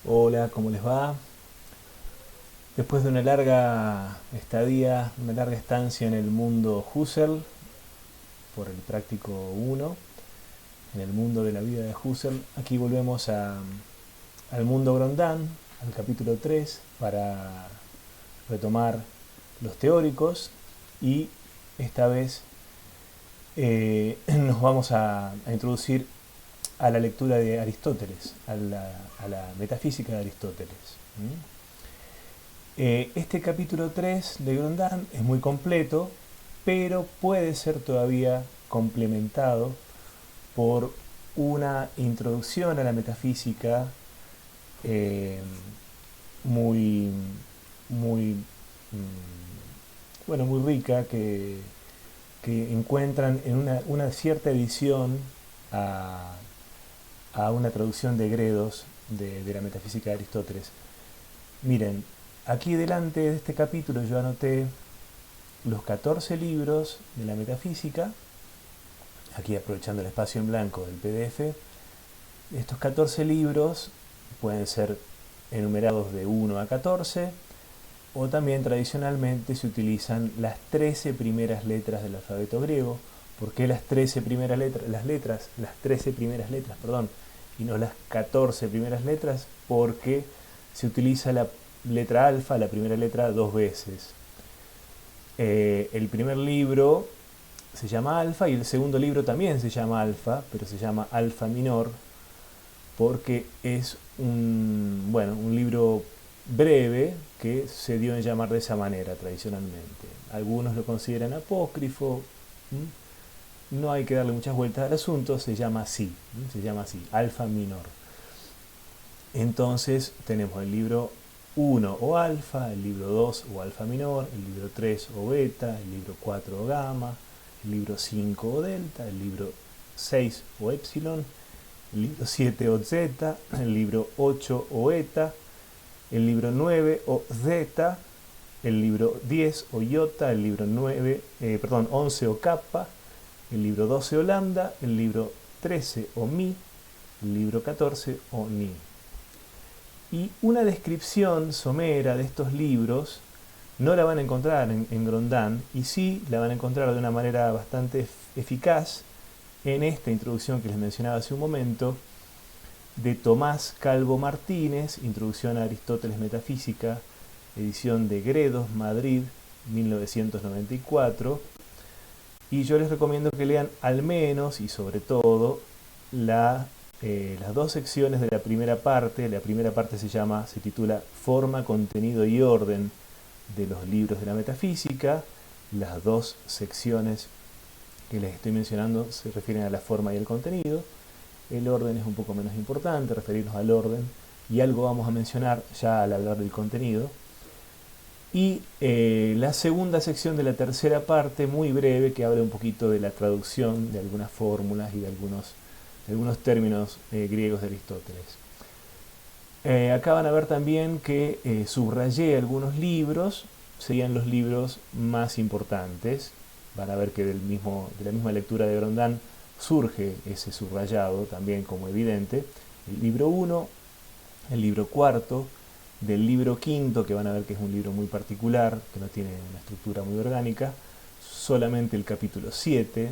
Hola, ¿cómo les va? Después de una larga estadía, una larga estancia en el mundo Husserl, por el práctico uno, en el mundo de la vida de Husserl, aquí volvemos al mundo Grondin, al capítulo 3, para retomar los teóricos y esta vez nos vamos a introducir a la lectura de Aristóteles, a la metafísica de Aristóteles. Este capítulo 3 de Grondin es muy completo, pero puede ser todavía complementado por una introducción a la metafísica eh, muy, muy, bueno, muy rica que encuentran en una cierta edición a, a una traducción de Gredos de la metafísica de Aristóteles. Miren, aquí delante de este capítulo yo anoté los 14 libros de la metafísica, aquí aprovechando el espacio en blanco del PDF. Estos 14 libros pueden ser enumerados de 1 a 14, o también tradicionalmente se utilizan las 13 primeras letras del alfabeto griego. ¿Por qué las 13 primeras letras? Las 13 primeras letras, perdón, y no las 14 primeras letras, porque se utiliza la letra alfa, la primera letra, dos veces. El primer libro se llama Alfa y el segundo libro también se llama Alfa, pero se llama Alfa Minor porque es un libro breve que se dio en llamar de esa manera tradicionalmente. Algunos lo consideran apócrifo, no hay que darle muchas vueltas al asunto, se llama así, Alfa Minor. Entonces tenemos el libro 1 o alfa, el libro 2 o alfa menor, el libro 3 o beta, el libro 4 o gamma, el libro 5 o delta, el libro 6 o epsilon, el libro 7 o zeta, el libro 8 o eta, el libro 9 o zeta, el libro 10 o iota, el libro 11 o kappa, el libro 12 o lambda, el libro 13 o mi, el libro 14 o ni. Y una descripción somera de estos libros no la van a encontrar en Grondin, y sí la van a encontrar de una manera bastante eficaz en esta introducción que les mencionaba hace un momento, de Tomás Calvo Martínez, Introducción a Aristóteles Metafísica, edición de Gredos, Madrid, 1994. Y yo les recomiendo que lean al menos y sobre todo las dos secciones de la primera parte. La primera parte se titula Forma, Contenido y Orden de los libros de la metafísica. Las dos secciones que les estoy mencionando se refieren a la forma y el contenido. El orden es un poco menos importante, referirnos al orden, y algo vamos a mencionar ya al hablar del contenido. Y la segunda sección de la tercera parte, muy breve, que habla un poquito de la traducción de algunas fórmulas y de algunos términos griegos de Aristóteles. Acá van a ver también que subrayé algunos libros, serían los libros más importantes. Van a ver que de la misma lectura de Grondin surge ese subrayado también como evidente. El libro 1, el libro cuarto, del libro quinto, que van a ver que es un libro muy particular, que no tiene una estructura muy orgánica, solamente el capítulo 7,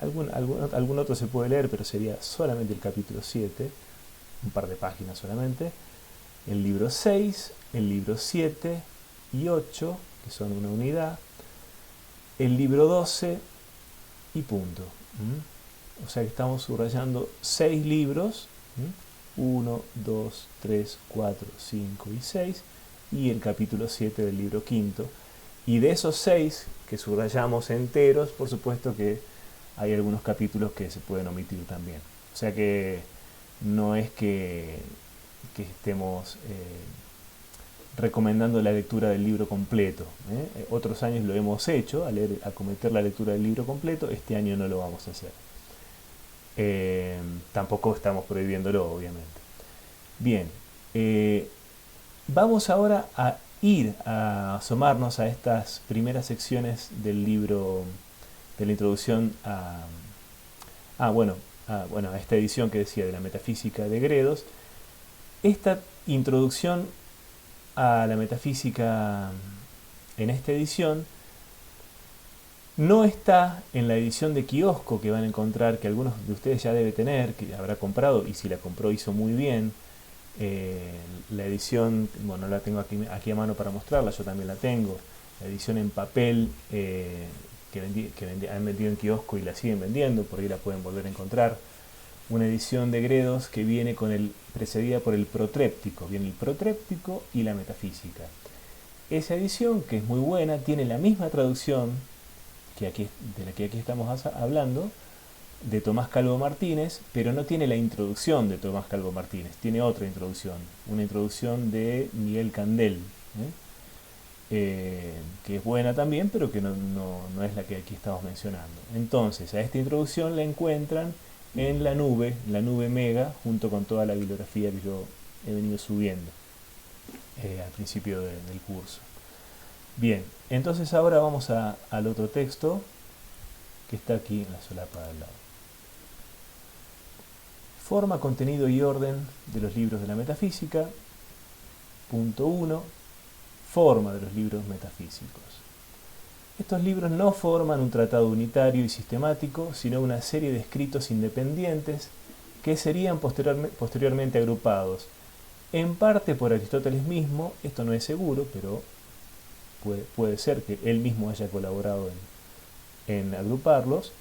algún otro se puede leer, pero sería solamente el capítulo 7, un par de páginas solamente, el libro 6, el libro 7 y 8, que son una unidad, el libro 12 y punto. O sea que estamos subrayando 6 libros, 1, 2, 3, 4, 5 y 6, y el capítulo 7 del libro quinto. Y de esos 6 que subrayamos enteros, por supuesto que hay algunos capítulos que se pueden omitir también. O sea que no es que estemos recomendando la lectura del libro completo. Otros años lo hemos hecho, acometer la lectura del libro completo. Este año no lo vamos a hacer. Tampoco estamos prohibiéndolo, obviamente. Bien, vamos ahora a ir a asomarnos a estas primeras secciones del libro, de la introducción a esta edición que decía de la metafísica de Gredos. introducción a la metafísica en esta edición no está en la edición de kiosco que van a encontrar, que algunos de ustedes ya debe tener, que habrá comprado, y si la compró hizo muy bien. La edición, bueno, no la tengo aquí a mano para mostrarla, yo también la tengo. La edición en papel han vendido en kiosco y la siguen vendiendo, por ahí la pueden volver a encontrar. Una edición de Gredos que viene precedida por el protréptico. Viene el protréptico y la metafísica. Esa edición, que es muy buena, tiene la misma traducción de la que aquí estamos hablando, de Tomás Calvo Martínez, pero no tiene la introducción de Tomás Calvo Martínez, tiene otra introducción, una introducción de Miguel Candel, que es buena también, pero que no es la que aquí estamos mencionando. Entonces, a esta introducción la encuentran en la nube Mega, junto con toda la bibliografía que yo he venido subiendo al principio del curso. Bien, entonces ahora vamos al otro texto que está aquí en la solapa de al lado. Forma, contenido y orden de los libros de la metafísica. Punto 1. Forma de los libros metafísicos. Estos libros no forman un tratado unitario y sistemático, sino una serie de escritos independientes que serían posteriormente agrupados, en parte por Aristóteles mismo. Esto no es seguro, pero puede ser que él mismo haya colaborado en agruparlos,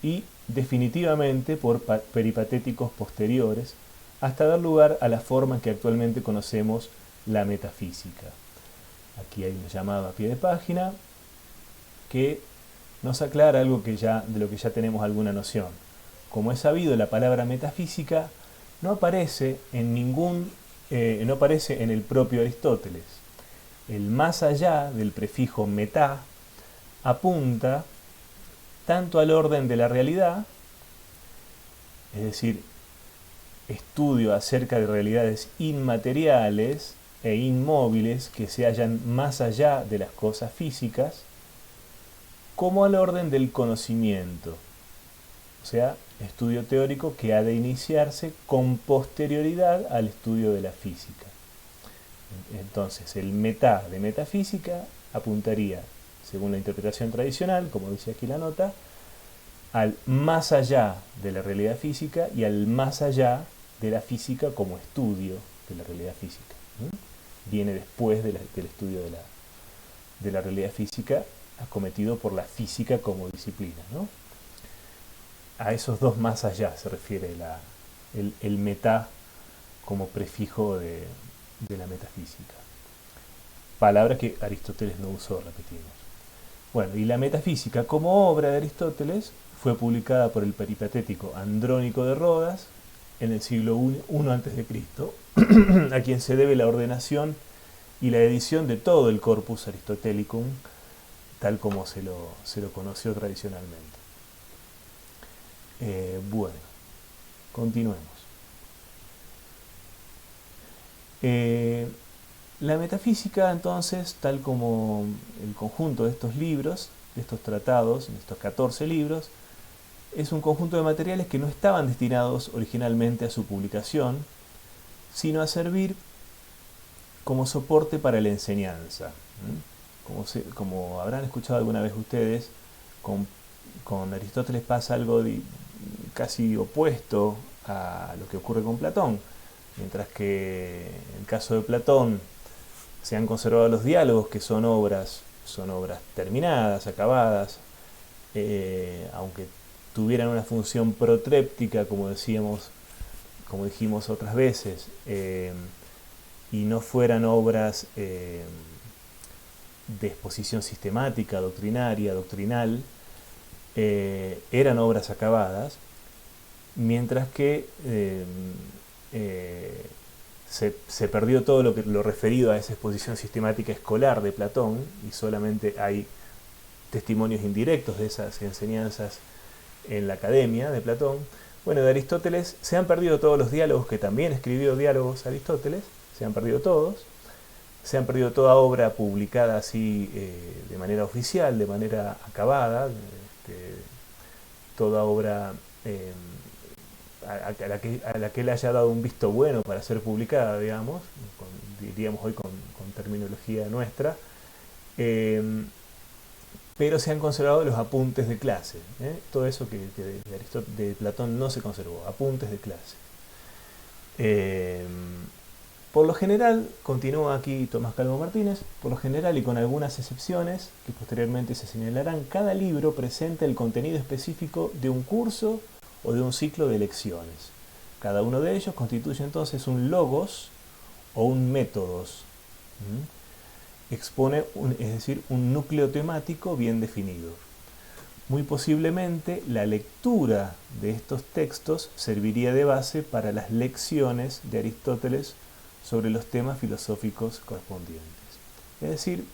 y definitivamente por peripatéticos posteriores, hasta dar lugar a la forma en que actualmente conocemos la metafísica. Aquí hay un llamado a pie de página que nos aclara algo de lo que ya tenemos alguna noción. Como es sabido, la palabra metafísica no aparece no aparece en el propio Aristóteles. El más allá del prefijo metá apunta tanto al orden de la realidad, es decir, estudio acerca de realidades inmateriales e inmóviles que se hallan más allá de las cosas físicas, como al orden del conocimiento, o sea, estudio teórico que ha de iniciarse con posterioridad al estudio de la física. Entonces, el metá de metafísica apuntaría, según la interpretación tradicional, como dice aquí la nota, al más allá de la realidad física y al más allá de la física como estudio de la realidad física. Viene después del estudio de la realidad física acometido por la física como disciplina, ¿no? A esos dos más allá se refiere el metá como prefijo de la metafísica. Palabra que Aristóteles no usó, repetimos. Bueno, y la metafísica como obra de Aristóteles fue publicada por el peripatético Andrónico de Rodas en el siglo I a.C., a quien se debe la ordenación y la edición de todo el corpus Aristotelicum, tal como se lo conoció tradicionalmente. Bueno, continuemos. La metafísica, entonces, tal como el conjunto de estos libros, de estos tratados, de estos 14 libros, es un conjunto de materiales que no estaban destinados originalmente a su publicación, sino a servir como soporte para la enseñanza. Como habrán escuchado alguna vez ustedes, con Aristóteles pasa algo casi opuesto a lo que ocurre con Platón. Mientras que en el caso de Platón se han conservado los diálogos, que son obras terminadas, acabadas, aunque tuvieran una función protréptica, como dijimos otras veces, y no fueran obras de exposición sistemática, doctrinal, eran obras acabadas, mientras que se perdió todo lo referido a esa exposición sistemática escolar de Platón, y solamente hay testimonios indirectos de esas enseñanzas en la academia de Platón. Bueno, de Aristóteles se han perdido todos los diálogos, que también escribió diálogos Aristóteles, se han perdido todos, se han perdido toda obra publicada así de manera oficial, de manera acabada, toda obra a la que él haya dado un visto bueno para ser publicada, digamos, diríamos hoy con terminología nuestra, pero se han conservado los apuntes de clase, todo eso que de Platón no se conservó, apuntes de clase. Por lo general, continúa aquí Tomás Calvo Martínez, por lo general y con algunas excepciones que posteriormente se señalarán, cada libro presenta el contenido específico de un curso o de un ciclo de lecciones. Cada uno de ellos constituye entonces un logos o un métodos. Expone, es decir, un núcleo temático bien definido. Muy posiblemente la lectura de estos textos serviría de base para las lecciones de Aristóteles sobre los temas filosóficos correspondientes. Es decir,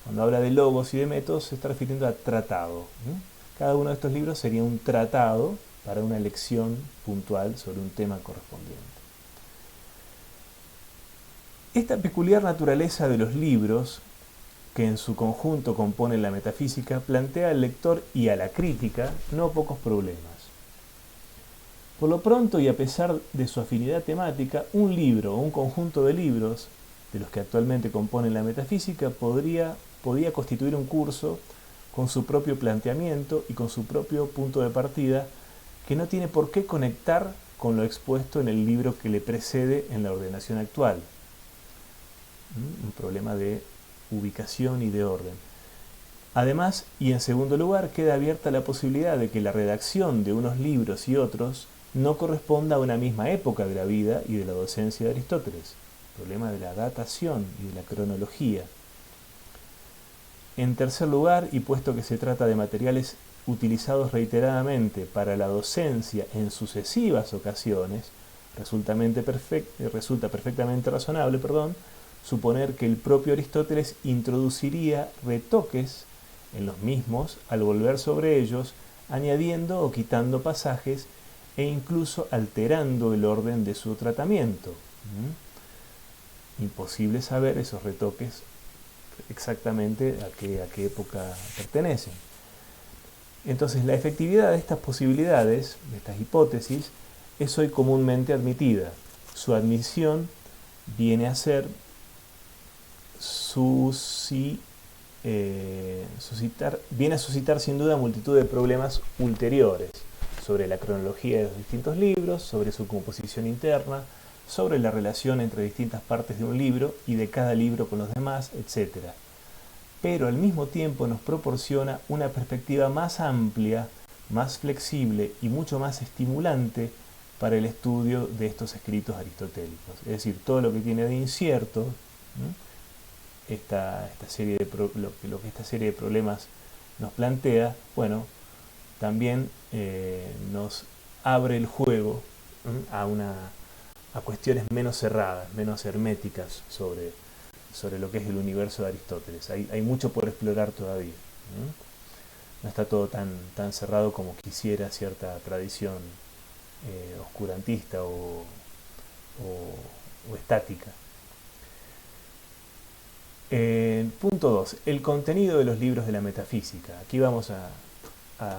cuando habla de logos y de métodos se está refiriendo a tratado. Cada uno de estos libros sería un tratado para una lección puntual sobre un tema correspondiente. Esta peculiar naturaleza de los libros, que en su conjunto componen la metafísica, plantea al lector y a la crítica no pocos problemas. Por lo pronto, y a pesar de su afinidad temática, un libro o un conjunto de libros, de los que actualmente componen la metafísica, podía constituir un curso con su propio planteamiento y con su propio punto de partida, que no tiene por qué conectar con lo expuesto en el libro que le precede en la ordenación actual. Un problema de ubicación y de orden. Además, y en segundo lugar, queda abierta la posibilidad de que la redacción de unos libros y otros no corresponda a una misma época de la vida y de la docencia de Aristóteles. El problema de la datación y de la cronología. En tercer lugar, y puesto que se trata de materiales utilizados reiteradamente para la docencia en sucesivas ocasiones, resulta perfectamente razonable, suponer que el propio Aristóteles introduciría retoques en los mismos al volver sobre ellos, añadiendo o quitando pasajes e incluso alterando el orden de su tratamiento. Imposible saber esos retoques exactamente a qué época pertenecen. Entonces, la efectividad de estas posibilidades, de estas hipótesis, es hoy comúnmente admitida. Su admisión viene a ser viene a suscitar sin duda multitud de problemas ulteriores sobre la cronología de los distintos libros, sobre su composición interna, sobre la relación entre distintas partes de un libro y de cada libro con los demás, etc. Pero al mismo tiempo nos proporciona una perspectiva más amplia, más flexible y mucho más estimulante para el estudio de estos escritos aristotélicos. Es decir, todo lo que tiene de incierto, lo que esta serie de problemas nos plantea, bueno, también nos abre el juego a cuestiones menos cerradas, menos herméticas sobre lo que es el universo de Aristóteles. Hay mucho por explorar todavía. No está todo tan cerrado como quisiera cierta tradición oscurantista o estática. Punto 2. El contenido de los libros de la metafísica. Aquí vamos a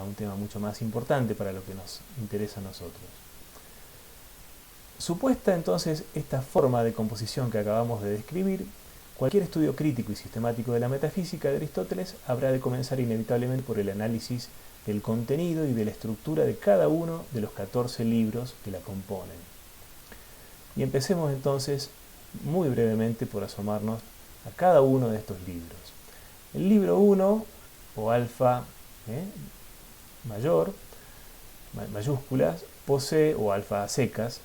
un tema mucho más importante para lo que nos interesa a nosotros. Supuesta entonces esta forma de composición que acabamos de describir, cualquier estudio crítico y sistemático de la metafísica de Aristóteles habrá de comenzar inevitablemente por el análisis del contenido y de la estructura de cada uno de los 14 libros que la componen. Y empecemos entonces muy brevemente por asomarnos a cada uno de estos libros. El libro 1, o alfa mayor, mayúsculas, posee, o alfa a secas,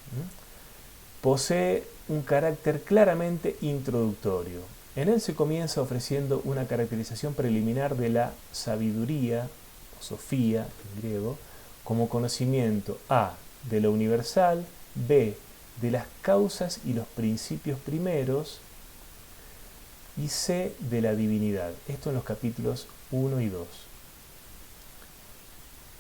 posee un carácter claramente introductorio. En él se comienza ofreciendo una caracterización preliminar de la sabiduría, o sofía en griego, como conocimiento a. de lo universal, b. de las causas y los principios primeros, y c. de la divinidad. Esto en los capítulos 1 y 2.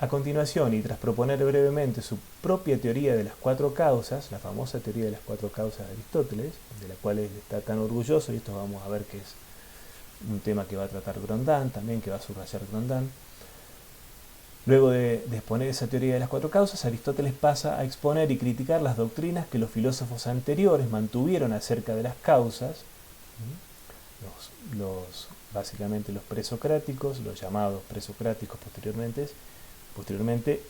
A continuación, y tras proponer brevemente su propia teoría de las 4 causas, la famosa teoría de las 4 causas de Aristóteles, de la cual él está tan orgulloso, y esto vamos a ver que es un tema que va a tratar Grondin, también que va a subrayar Grondin, Luego de exponer esa teoría de las cuatro causas, Aristóteles pasa a exponer y criticar las doctrinas que los filósofos anteriores mantuvieron acerca de las causas, básicamente los presocráticos, los llamados presocráticos posteriormente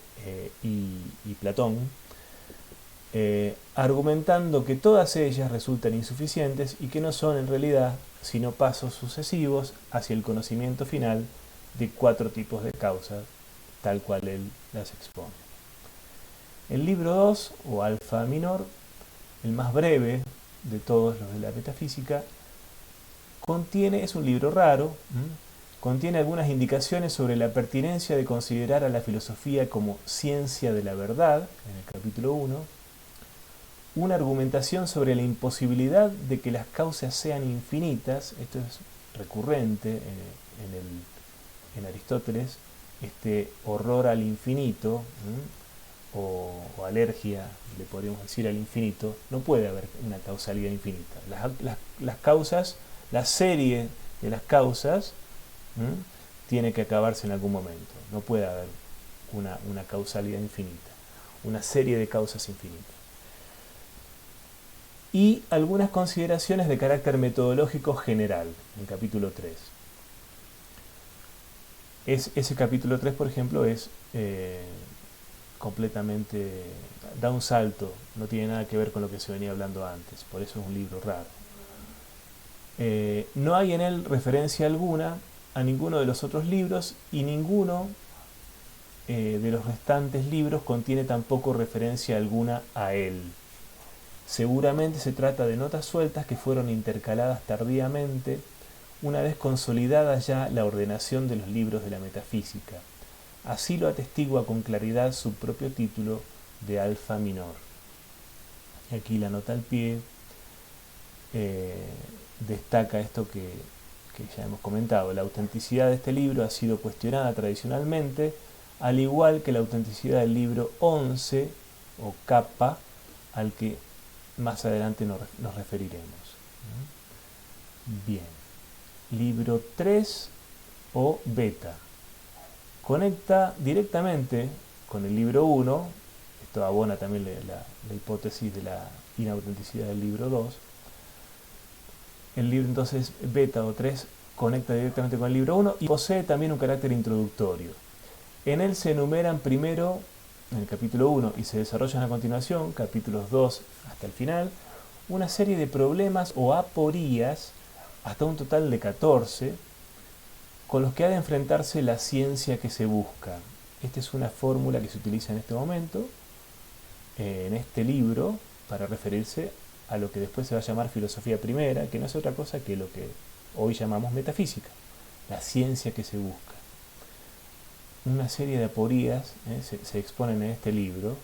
y Platón, argumentando que todas ellas resultan insuficientes y que no son en realidad sino pasos sucesivos hacia el conocimiento final de cuatro tipos de causas, tal cual él las expone. El libro 2, o Alfa Minor, el más breve de todos los de la metafísica, es un libro raro, contiene algunas indicaciones sobre la pertinencia de considerar a la filosofía como ciencia de la verdad, en el capítulo 1, una argumentación sobre la imposibilidad de que las causas sean infinitas, esto es recurrente en Aristóteles, este horror al infinito, o alergia, le podríamos decir, al infinito. No puede haber una causalidad infinita. Las causas, la serie de las causas, tiene que acabarse en algún momento. No puede haber una causalidad infinita, una serie de causas infinitas. Y algunas consideraciones de carácter metodológico general, en capítulo 3. Ese capítulo 3, por ejemplo, es completamente, da un salto, no tiene nada que ver con lo que se venía hablando antes, por eso es un libro raro. No hay en él referencia alguna a ninguno de los otros libros y ninguno de los restantes libros contiene tampoco referencia alguna a él. Seguramente se trata de notas sueltas que fueron intercaladas tardíamente, una vez consolidada ya la ordenación de los libros de la metafísica. Así lo atestigua con claridad su propio título de Alfa Minor. Y aquí la nota al pie destaca esto que ya hemos comentado. La autenticidad de este libro ha sido cuestionada tradicionalmente, al igual que la autenticidad del libro 11 o Kappa, al que más adelante nos referiremos. Bien. Libro 3 o Beta. Conecta directamente con el libro 1, esto abona también la hipótesis de la inautenticidad del libro 2. El libro entonces Beta o 3 conecta directamente con el libro 1 y posee también un carácter introductorio. En él se enumeran primero, en el capítulo 1, y se desarrollan a continuación, capítulos 2 hasta el final, una serie de problemas o aporías, hasta un total de 14, con los que ha de enfrentarse la ciencia que se busca. Esta es una fórmula que se utiliza en este momento, en este libro, para referirse a lo que después se va a llamar filosofía primera, que no es otra cosa que lo que hoy llamamos metafísica, la ciencia que se busca. Una serie de aporías se exponen en este libro,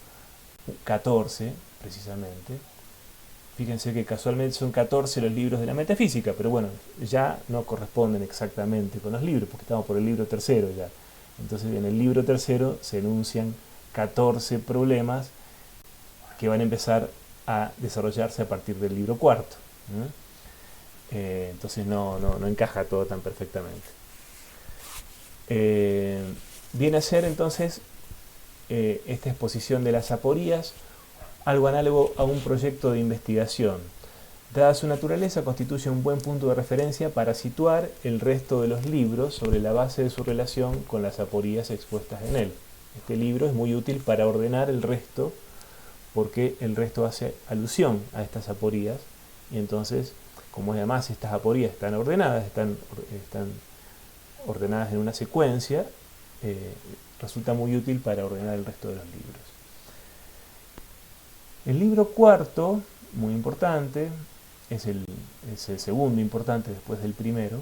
14 precisamente. Fíjense que casualmente son 14 los libros de la metafísica, pero bueno, ya no corresponden exactamente con los libros, porque estamos por el libro tercero ya. Entonces en el libro tercero se enuncian 14 problemas que van a empezar a desarrollarse a partir del libro cuarto. Entonces no encaja todo tan perfectamente. Viene a ser entonces esta exposición de las aporías algo análogo a un proyecto de investigación. Dada su naturaleza, constituye un buen punto de referencia para situar el resto de los libros sobre la base de su relación con las aporías expuestas en él. Este libro es muy útil para ordenar el resto, porque el resto hace alusión a estas aporías, y entonces, como además estas aporías están ordenadas, están ordenadas en una secuencia, resulta muy útil para ordenar el resto de los libros. El libro cuarto, muy importante, es el segundo importante después del primero.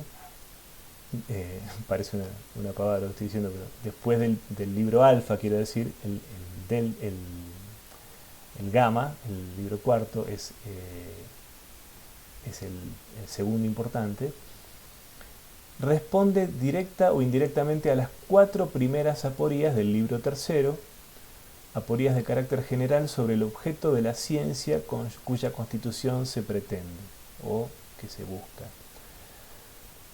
Parece una pavada lo que estoy diciendo, pero después del libro alfa, quiero decir, el gamma, el libro cuarto, es el segundo importante. Responde directa o indirectamente a las 4 primeras aporías del libro tercero, aporías de carácter general sobre el objeto de la ciencia cuya constitución se pretende o que se busca.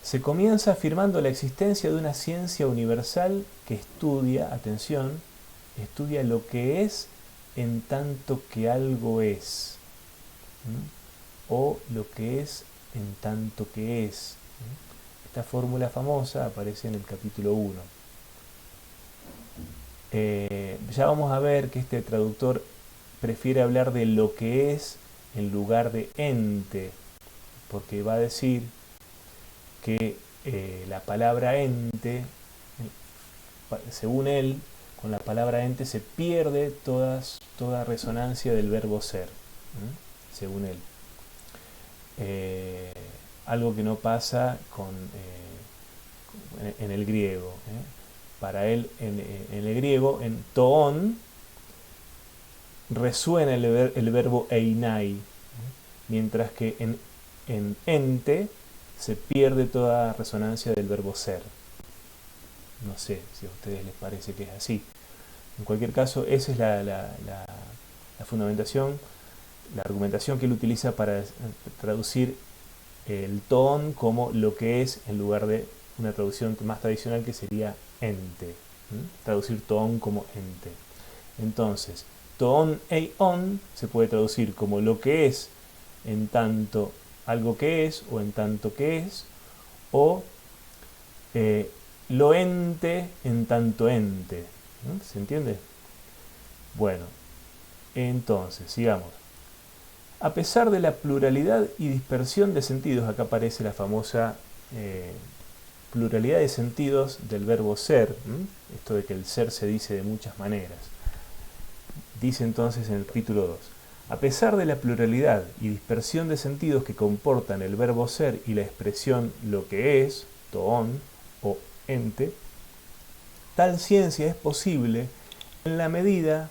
Se comienza afirmando la existencia de una ciencia universal que estudia, atención, estudia lo que es en tanto que algo es, o lo que es en tanto que es. Esta fórmula famosa aparece en el capítulo 1. Ya vamos a ver que este traductor prefiere hablar de lo que es en lugar de ente, porque va a decir que la palabra ente, según él, con la palabra ente se pierde toda resonancia del verbo ser, según él. Algo que no pasa en el griego. Para él, en el griego, en toon, resuena el verbo einai, mientras que en ente se pierde toda resonancia del verbo ser. No sé si a ustedes les parece que es así. En cualquier caso, esa es la fundamentación, la argumentación que él utiliza para traducir el toon como lo que es, en lugar de una traducción más tradicional que sería ente. Traducir toon como ente. Entonces, toon eion se puede traducir como lo que es en tanto algo que es, o en tanto que es, o lo ente en tanto ente. ¿Se entiende? Bueno, entonces, sigamos. A pesar de la pluralidad y dispersión de sentidos, acá aparece la famosa pluralidad de sentidos del verbo ser, esto de que el ser se dice de muchas maneras. Dice entonces en el capítulo 2, a pesar de la pluralidad y dispersión de sentidos que comportan el verbo ser y la expresión lo que es, toon o ente, tal ciencia es posible en la medida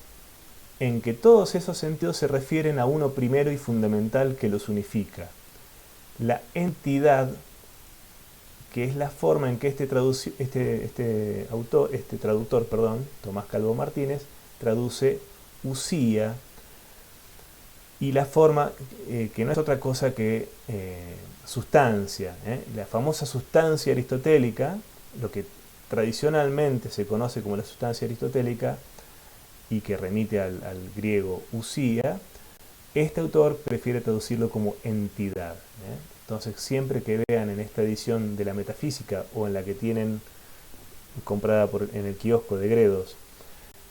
en que todos esos sentidos se refieren a uno primero y fundamental que los unifica, la entidad, que es la forma en que este traductor, Tomás Calvo Martínez, traduce usía, y la forma que no es otra cosa que sustancia, la famosa sustancia aristotélica, lo que tradicionalmente se conoce como la sustancia aristotélica y que remite al griego usía. Este autor prefiere traducirlo como entidad. Entonces, siempre que vean en esta edición de la Metafísica o en la que tienen comprada en el kiosco de Gredos,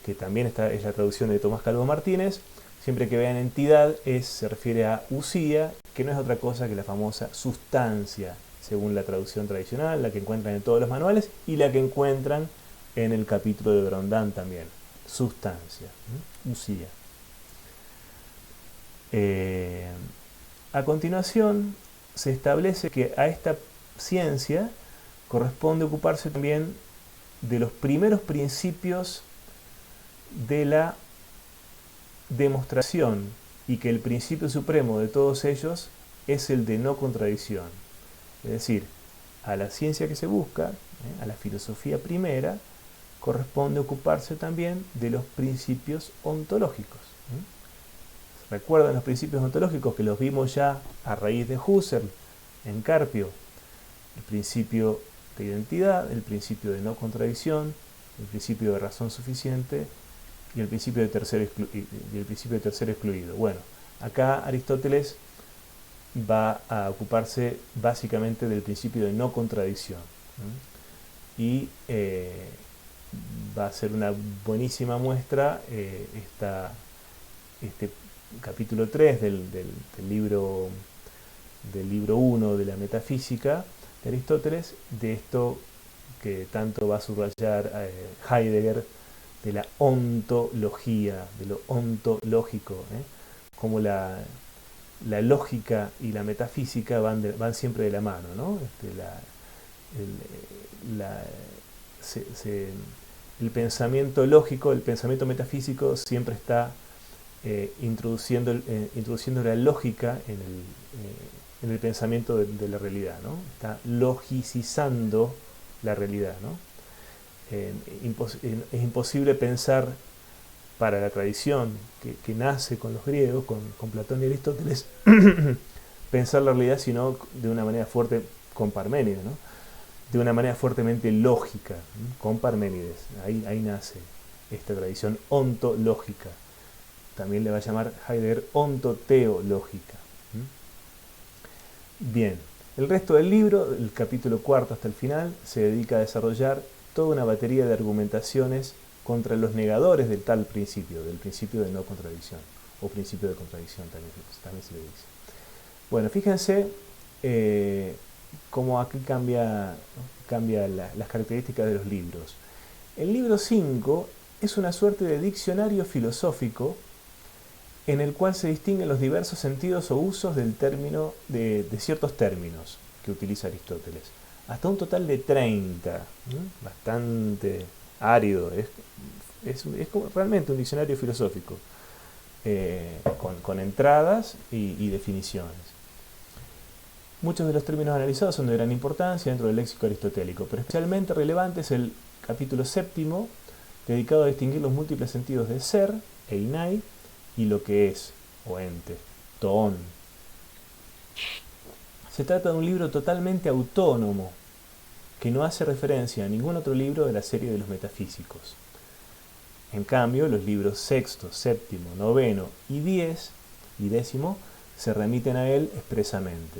que también es la traducción de Tomás Calvo Martínez, siempre que vean entidad se refiere a usía, que no es otra cosa que la famosa sustancia, según la traducción tradicional, la que encuentran en todos los manuales y la que encuentran en el capítulo de Grondán también. Sustancia, usía. A continuación, se establece que a esta ciencia corresponde ocuparse también de los primeros principios de la demostración, y que el principio supremo de todos ellos es el de no contradicción. Es decir, a la ciencia que se busca, a la filosofía primera, corresponde ocuparse también de los principios ontológicos. ¿Recuerdan los principios ontológicos que los vimos ya a raíz de Husserl en Carpio? El principio de identidad, el principio de no contradicción, el principio de razón suficiente y el principio de tercer excluido. Bueno, acá Aristóteles va a ocuparse básicamente del principio de no contradicción, y va a ser una buenísima muestra este capítulo 3 del libro 1 de la Metafísica de Aristóteles, de esto que tanto va a subrayar Heidegger, de la ontología, de lo ontológico, como la lógica y la metafísica van siempre de la mano, ¿no? El pensamiento lógico, el pensamiento metafísico siempre está introduciendo la lógica en el pensamiento de la realidad, ¿no? Está logicizando la realidad, ¿no? Es imposible pensar para la tradición que nace con los griegos, con Platón y Aristóteles, pensar la realidad sino de una manera fuerte con Parménides, ¿no? De una manera fuertemente lógica, con Parménides. Ahí nace esta tradición ontológica. También le va a llamar Heidegger ontoteológica. Bien, el resto del libro, el capítulo cuarto hasta el final, se dedica a desarrollar toda una batería de argumentaciones contra los negadores del principio de no contradicción, o principio de contradicción también se le dice. Bueno, fíjense cómo aquí cambia las características de los libros. El libro 5 es una suerte de diccionario filosófico en el cual se distinguen los diversos sentidos o usos del término, de ciertos términos que utiliza Aristóteles. Hasta un total de 30, bastante árido, es realmente un diccionario filosófico, con entradas y definiciones. Muchos de los términos analizados son de gran importancia dentro del léxico aristotélico, pero especialmente relevante es el capítulo séptimo, dedicado a distinguir los múltiples sentidos de ser, einai, y lo que es, o ente, toón. Se trata de un libro totalmente autónomo, que no hace referencia a ningún otro libro de la serie de los metafísicos. En cambio, los libros sexto, séptimo, noveno y 10 y décimo se remiten a él expresamente.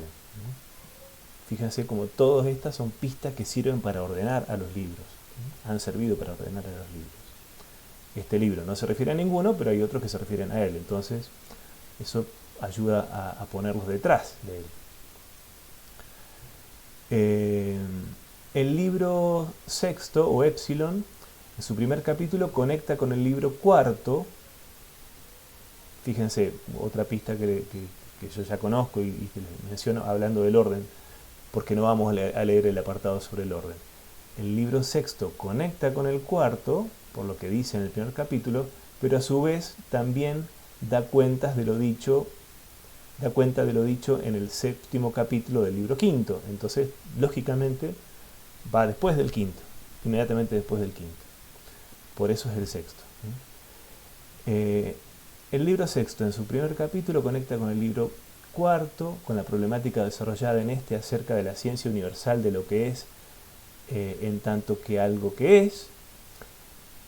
Fíjense como todas estas son pistas que sirven para ordenar a los libros. Han servido para ordenar a los libros. Este libro no se refiere a ninguno, pero hay otros que se refieren a él. Entonces, eso ayuda a ponerlos detrás de él. El libro sexto, o Epsilon, en su primer capítulo conecta con el libro cuarto. Fíjense, otra pista que yo ya conozco y que les menciono hablando del orden, porque no vamos a leer el apartado sobre el orden. El libro sexto conecta con el cuarto, por lo que dice en el primer capítulo, pero a su vez también da cuenta de lo dicho en el séptimo capítulo del libro quinto. Entonces, lógicamente, va después del quinto, inmediatamente después del quinto. Por eso es el sexto. El libro sexto, en su primer capítulo, conecta con el libro cuarto, con la problemática desarrollada en este acerca de la ciencia universal de lo que es, en tanto que algo que es.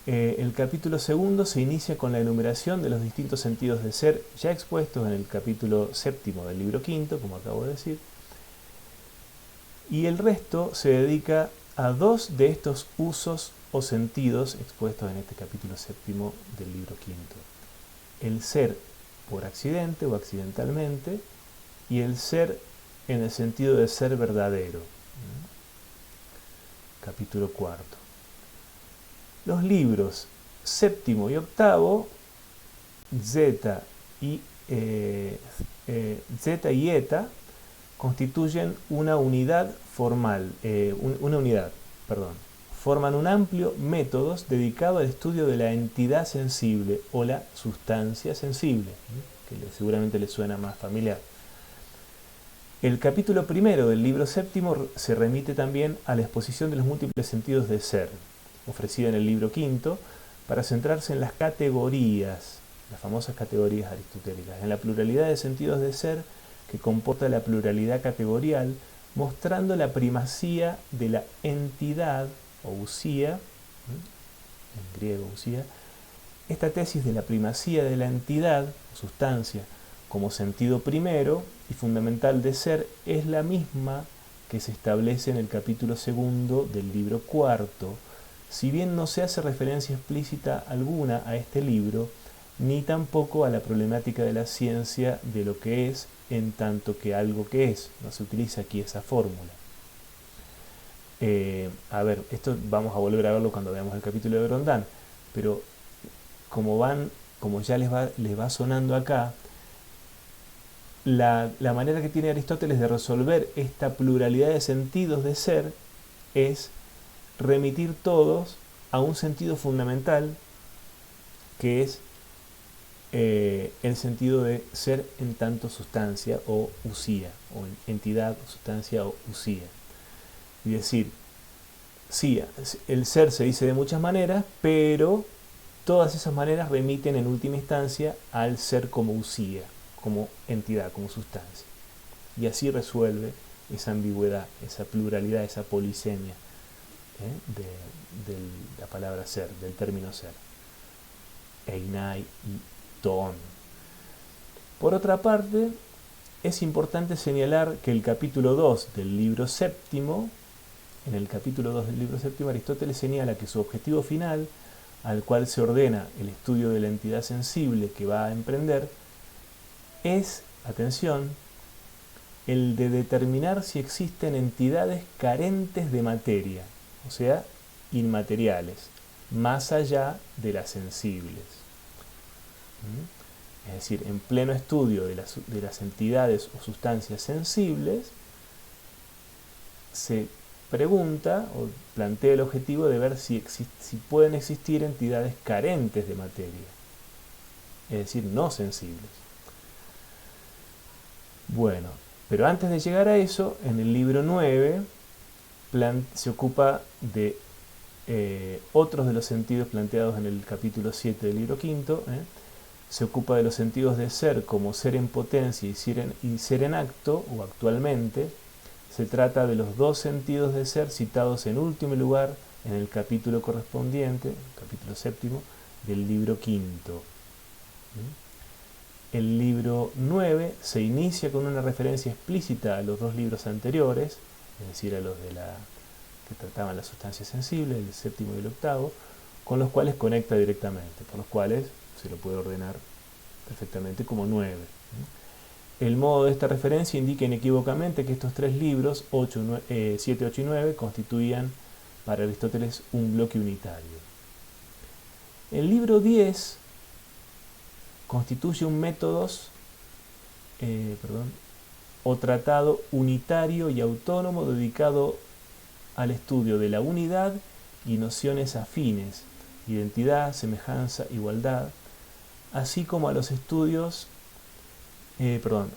El capítulo segundo se inicia con la enumeración de los distintos sentidos de ser ya expuestos en el capítulo séptimo del libro quinto, como acabo de decir, y el resto se dedica a dos de estos usos o sentidos expuestos en este capítulo séptimo del libro quinto: el ser por accidente o accidentalmente, y el ser en el sentido de ser verdadero. Capítulo cuarto. Los libros séptimo y octavo, zeta y eta, constituyen una unidad formal, forman un amplio método dedicado al estudio de la entidad sensible o la sustancia sensible, que seguramente les suena más familiar. El capítulo primero del libro séptimo se remite también a la exposición de los múltiples sentidos de ser, ofrecida en el libro quinto, para centrarse en las categorías, las famosas categorías aristotélicas, en la pluralidad de sentidos de ser que comporta la pluralidad categorial, mostrando la primacía de la entidad, o usía, en griego usía. Esta tesis de la primacía de la entidad, o sustancia, como sentido primero y fundamental de ser, es la misma que se establece en el capítulo segundo del libro cuarto, si bien no se hace referencia explícita alguna a este libro, ni tampoco a la problemática de la ciencia de lo que es, en tanto que algo que es. No se utiliza aquí esa fórmula. Esto vamos a volver a verlo cuando veamos el capítulo de Grondán, pero como ya les va sonando acá, la manera que tiene Aristóteles de resolver esta pluralidad de sentidos de ser es remitir todos a un sentido fundamental, que es el sentido de ser en tanto sustancia o usía, o entidad, sustancia o usía. Y decir, sí, el ser se dice de muchas maneras, pero todas esas maneras remiten en última instancia al ser como usía, como entidad, como sustancia. Y así resuelve esa ambigüedad, esa pluralidad, esa polisemia de la palabra ser, del término ser. Einai y Toon. Por otra parte, es importante señalar que el capítulo 2 del libro séptimo, en el capítulo 2 del libro séptimo, Aristóteles señala que su objetivo final, al cual se ordena el estudio de la entidad sensible que va a emprender, es, atención, el de determinar si existen entidades carentes de materia, o sea, inmateriales, más allá de las sensibles. Es decir, en pleno estudio de las entidades o sustancias sensibles, se pregunta o plantea el objetivo de ver si pueden existir entidades carentes de materia, es decir, no sensibles. Bueno, pero antes de llegar a eso, en el libro 9 se ocupa de otros de los sentidos planteados en el capítulo 7 del libro quinto. Se ocupa de los sentidos de ser como ser en potencia y ser en acto o actualmente. Se trata de los dos sentidos de ser citados en último lugar en el capítulo correspondiente, capítulo séptimo, del libro quinto. El libro 9 se inicia con una referencia explícita a los dos libros anteriores, es decir, a los que trataban las sustancias sensibles, el séptimo y el octavo, con los cuales conecta directamente, por los cuales se lo puede ordenar perfectamente como 9. El modo de esta referencia indica inequívocamente que estos tres libros, 7, 8 y 9, constituían para Aristóteles un bloque unitario. El libro 10 constituye un métodos o tratado unitario y autónomo dedicado al estudio de la unidad y nociones afines, identidad, semejanza, igualdad, así como a los estudios,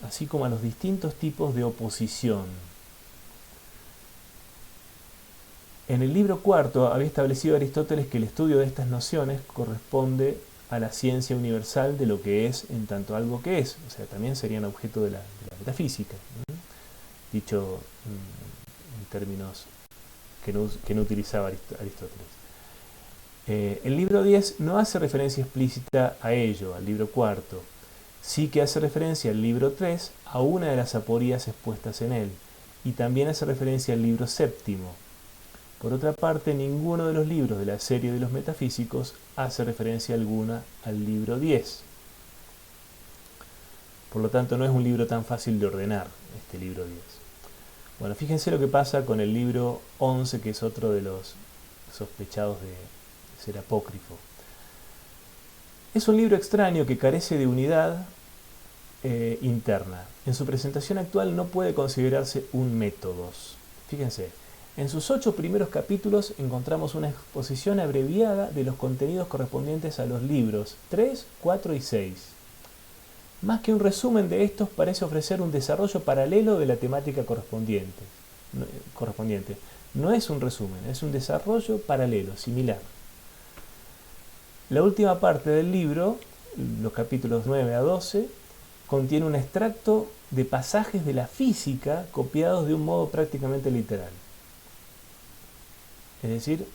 así como a los distintos tipos de oposición. En el libro cuarto había establecido Aristóteles que el estudio de estas nociones corresponde a la ciencia universal de lo que es en tanto algo que es, o sea, también serían objeto de la metafísica, dicho en términos que no utilizaba Aristóteles. El libro 10 no hace referencia explícita a ello, al libro cuarto, sí que hace referencia al libro 3 a una de las aporías expuestas en él, y también hace referencia al libro séptimo. Por otra parte, ninguno de los libros de la serie de los metafísicos hace referencia alguna al libro 10. Por lo tanto, no es un libro tan fácil de ordenar, este libro 10. Bueno, fíjense lo que pasa con el libro 11, que es otro de los sospechados de ser apócrifo. Es un libro extraño que carece de unidad interna. En su presentación actual no puede considerarse un métodos. Fíjense. En sus 8 primeros capítulos encontramos una exposición abreviada de los contenidos correspondientes a los libros 3, 4 y 6. Más que un resumen de estos, parece ofrecer un desarrollo paralelo de la temática correspondiente. No es un resumen, es un desarrollo paralelo, similar. La última parte del libro, los capítulos 9 a 12, contiene un extracto de pasajes de la física copiados de un modo prácticamente literal. Es decir,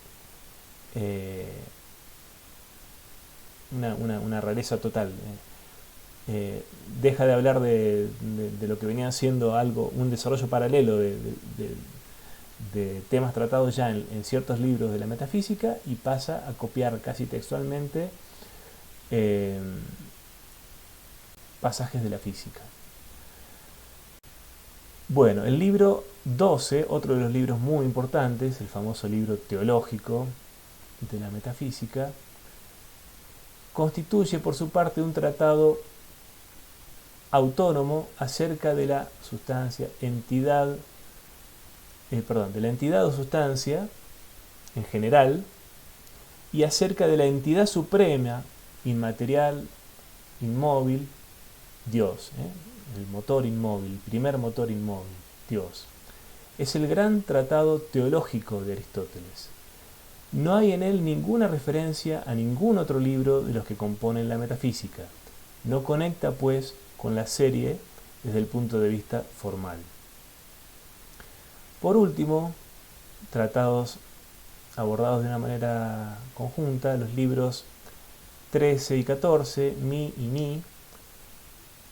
una rareza total. Deja de hablar de lo que venía siendo un desarrollo paralelo de temas tratados ya en ciertos libros de la metafísica y pasa a copiar casi textualmente pasajes de la física. Bueno, el libro 12, otro de los libros muy importantes, el famoso libro teológico de la metafísica, constituye por su parte un tratado autónomo acerca de la sustancia, de la entidad o sustancia en general y acerca de la entidad suprema, inmaterial, inmóvil, Dios, el motor inmóvil, el primer motor inmóvil, Dios. Es el gran tratado teológico de Aristóteles. No hay en él ninguna referencia a ningún otro libro de los que componen la metafísica. No conecta, pues, con la serie desde el punto de vista formal. Por último, tratados abordados de una manera conjunta, los libros 13 y 14, Mi y Ni,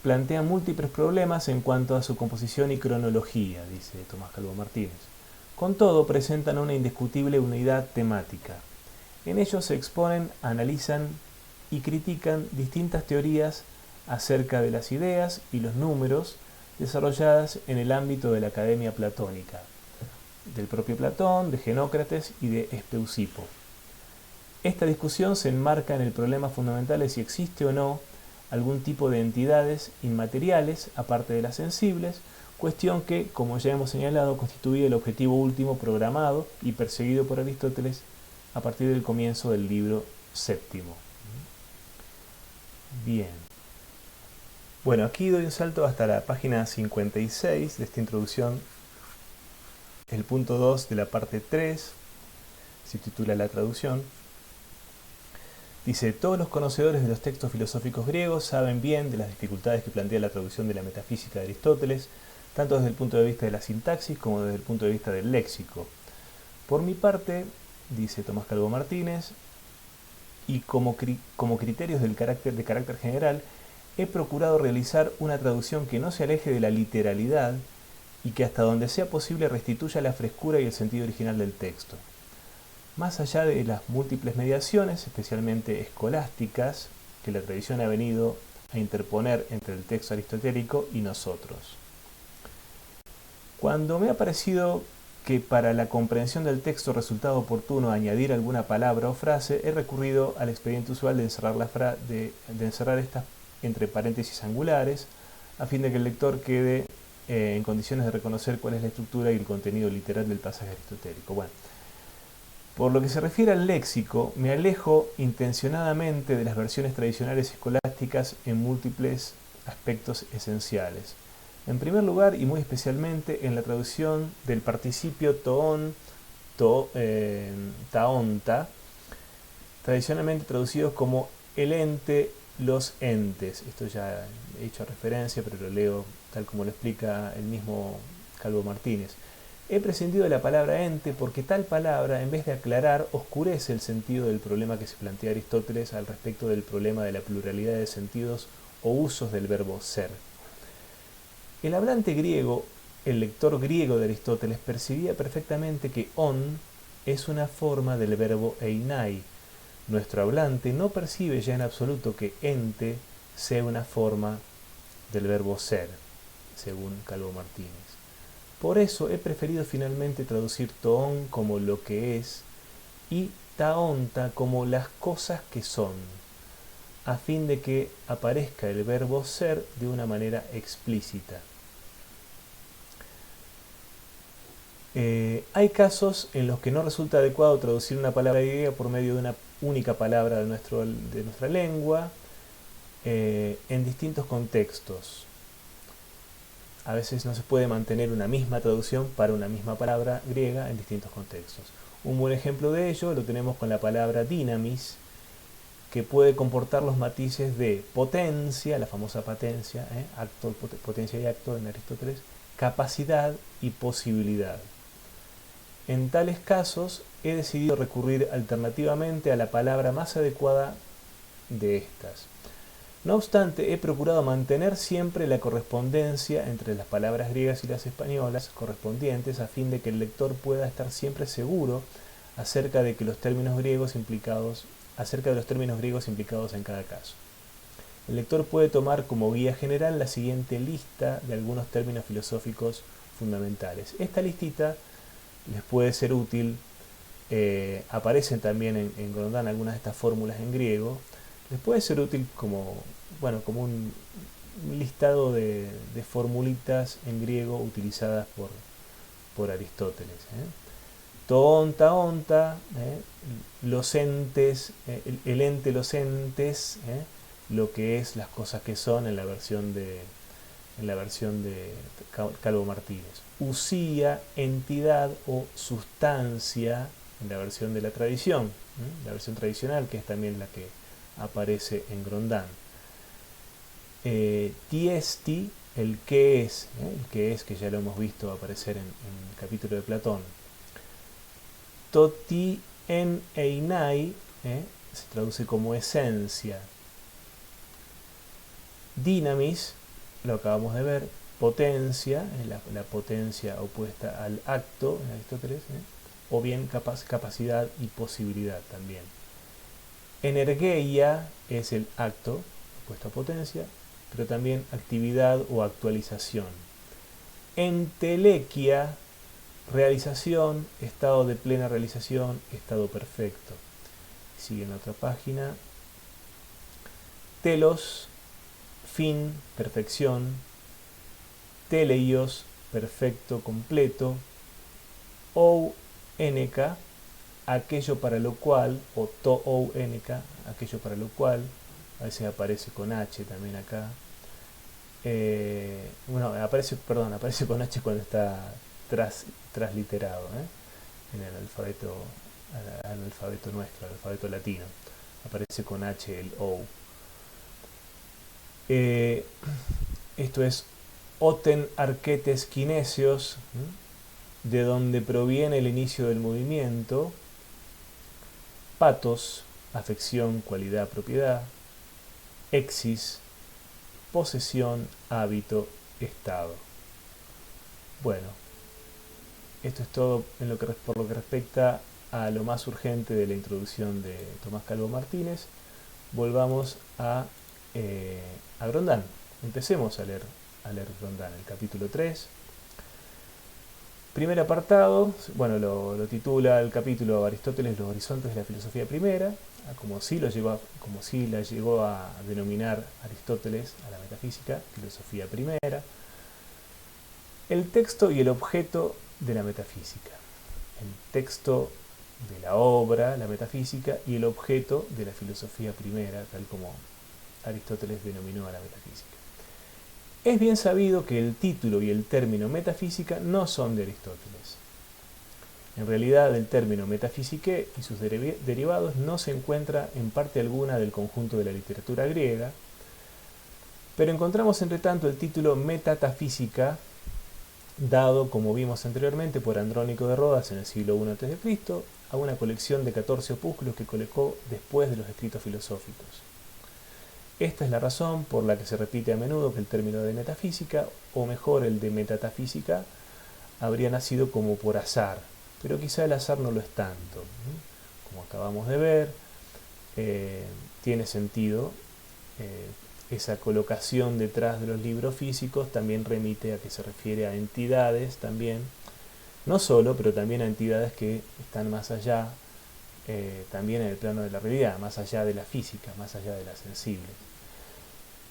plantean múltiples problemas en cuanto a su composición y cronología, dice Tomás Calvo Martínez. Con todo, presentan una indiscutible unidad temática. En ellos se exponen, analizan y critican distintas teorías acerca de las ideas y los números desarrolladas en el ámbito de la academia platónica, del propio Platón, de Genócrates y de Espeusipo. Esta discusión se enmarca en el problema fundamental de si existe o no algún tipo de entidades inmateriales, aparte de las sensibles, cuestión que, como ya hemos señalado, constituye el objetivo último programado y perseguido por Aristóteles a partir del comienzo del libro séptimo. Bien. Bueno, aquí doy un salto hasta la página 56 de esta introducción, el punto 2 de la parte 3, se titula La traducción. Dice, todos los conocedores de los textos filosóficos griegos saben bien de las dificultades que plantea la traducción de la metafísica de Aristóteles, tanto desde el punto de vista de la sintaxis como desde el punto de vista del léxico. Por mi parte, dice Tomás Calvo Martínez, y como criterios de carácter general, he procurado realizar una traducción que no se aleje de la literalidad y que hasta donde sea posible restituya la frescura y el sentido original del texto. Más allá de las múltiples mediaciones, especialmente escolásticas, que la tradición ha venido a interponer entre el texto aristotélico y nosotros. Cuando me ha parecido que para la comprensión del texto resultaba oportuno añadir alguna palabra o frase, he recurrido al expediente usual de encerrar estas entre paréntesis angulares, a fin de que el lector quede en condiciones de reconocer cuál es la estructura y el contenido literal del pasaje aristotélico. Bueno, por lo que se refiere al léxico, me alejo intencionadamente de las versiones tradicionales escolásticas en múltiples aspectos esenciales. En primer lugar, y muy especialmente, en la traducción del participio taonta, tradicionalmente traducidos como el ente, los entes. Esto ya he hecho referencia, pero lo leo tal como lo explica el mismo Calvo Martínez. He prescindido de la palabra ente porque tal palabra, en vez de aclarar, oscurece el sentido del problema que se plantea Aristóteles al respecto del problema de la pluralidad de sentidos o usos del verbo ser. El hablante griego, el lector griego de Aristóteles, percibía perfectamente que on es una forma del verbo einai. Nuestro hablante no percibe ya en absoluto que ente sea una forma del verbo ser, según Calvo Martínez. Por eso he preferido finalmente traducir toon como lo que es y taonta como las cosas que son, a fin de que aparezca el verbo ser de una manera explícita. Hay casos en los que no resulta adecuado traducir una palabra griega por medio de una única palabra de nuestra lengua en distintos contextos. A veces no se puede mantener una misma traducción para una misma palabra griega en distintos contextos. Un buen ejemplo de ello lo tenemos con la palabra dynamis, que puede comportar los matices de potencia, la famosa potencia, potencia y acto en Aristóteles, capacidad y posibilidad. En tales casos he decidido recurrir alternativamente a la palabra más adecuada de estas. No obstante, he procurado mantener siempre la correspondencia entre las palabras griegas y las españolas correspondientes a fin de que el lector pueda estar siempre seguro acerca de los términos griegos implicados en cada caso. El lector puede tomar como guía general la siguiente lista de algunos términos filosóficos fundamentales. Esta listita les puede ser útil, aparecen también en Grondán algunas de estas fórmulas en griego, les puede ser útil como un listado de formulitas en griego utilizadas por Aristóteles. Toon, taonta, los entes, el ente, los entes, lo que es las cosas que son en la versión de Calvo Martínez. Usía, entidad o sustancia en la versión de la tradición, la versión tradicional, que es también la que aparece en Grondán. Tiesti, el qué es, el qué es, que ya lo hemos visto aparecer en el capítulo de Platón. Toti en einai, se traduce como esencia. Dynamis, lo acabamos de ver, potencia, la potencia opuesta al acto en Aristóteles, o bien capacidad y posibilidad también. Energeia es el acto opuesto a potencia, pero también actividad o actualización. Entelequia, realización, estado de plena realización, estado perfecto. Sigue en otra página. Telos, fin, perfección. Teleios, perfecto, completo. Ou eneca, aquello para lo cual, o to ou eneca, aquello para lo cual, a veces aparece con H también acá. Bueno, aparece con H cuando está transliterado, en el alfabeto nuestro, el alfabeto latino. Aparece con H el O. Esto es Oten arquetes kinesios, de donde proviene el inicio del movimiento. Patos, afección, cualidad, propiedad. Exis, posesión, hábito, estado. Bueno, esto es todo por lo que respecta a lo más urgente de la introducción de Tomás Calvo Martínez. Volvamos a Grondán. Empecemos a leer Grondán, el capítulo 3. Primer apartado, bueno, lo titula el capítulo Aristóteles, los horizontes de la filosofía primera, como sí la llegó a denominar Aristóteles a la metafísica, filosofía primera. El texto y el objeto de la metafísica. El texto de la obra, la metafísica, y el objeto de la filosofía primera, tal como Aristóteles denominó a la metafísica. Es bien sabido que el título y el término metafísica no son de Aristóteles. En realidad, el término metafísique y sus derivados no se encuentra en parte alguna del conjunto de la literatura griega, pero encontramos entre tanto el título metatafísica, dado, como vimos anteriormente, por Andrónico de Rodas en el siglo I a.C., a una colección de 14 opúsculos que colocó después de los escritos filosóficos. Esta es la razón por la que se repite a menudo que el término de metafísica, o mejor el de metatafísica, habría nacido como por azar, pero quizá el azar no lo es tanto. Como acabamos de ver, tiene sentido. Esa colocación detrás de los libros físicos también remite a que se refiere a entidades también, no solo, pero también a entidades que están más allá, también en el plano de la realidad, más allá de la física, más allá de la sensible.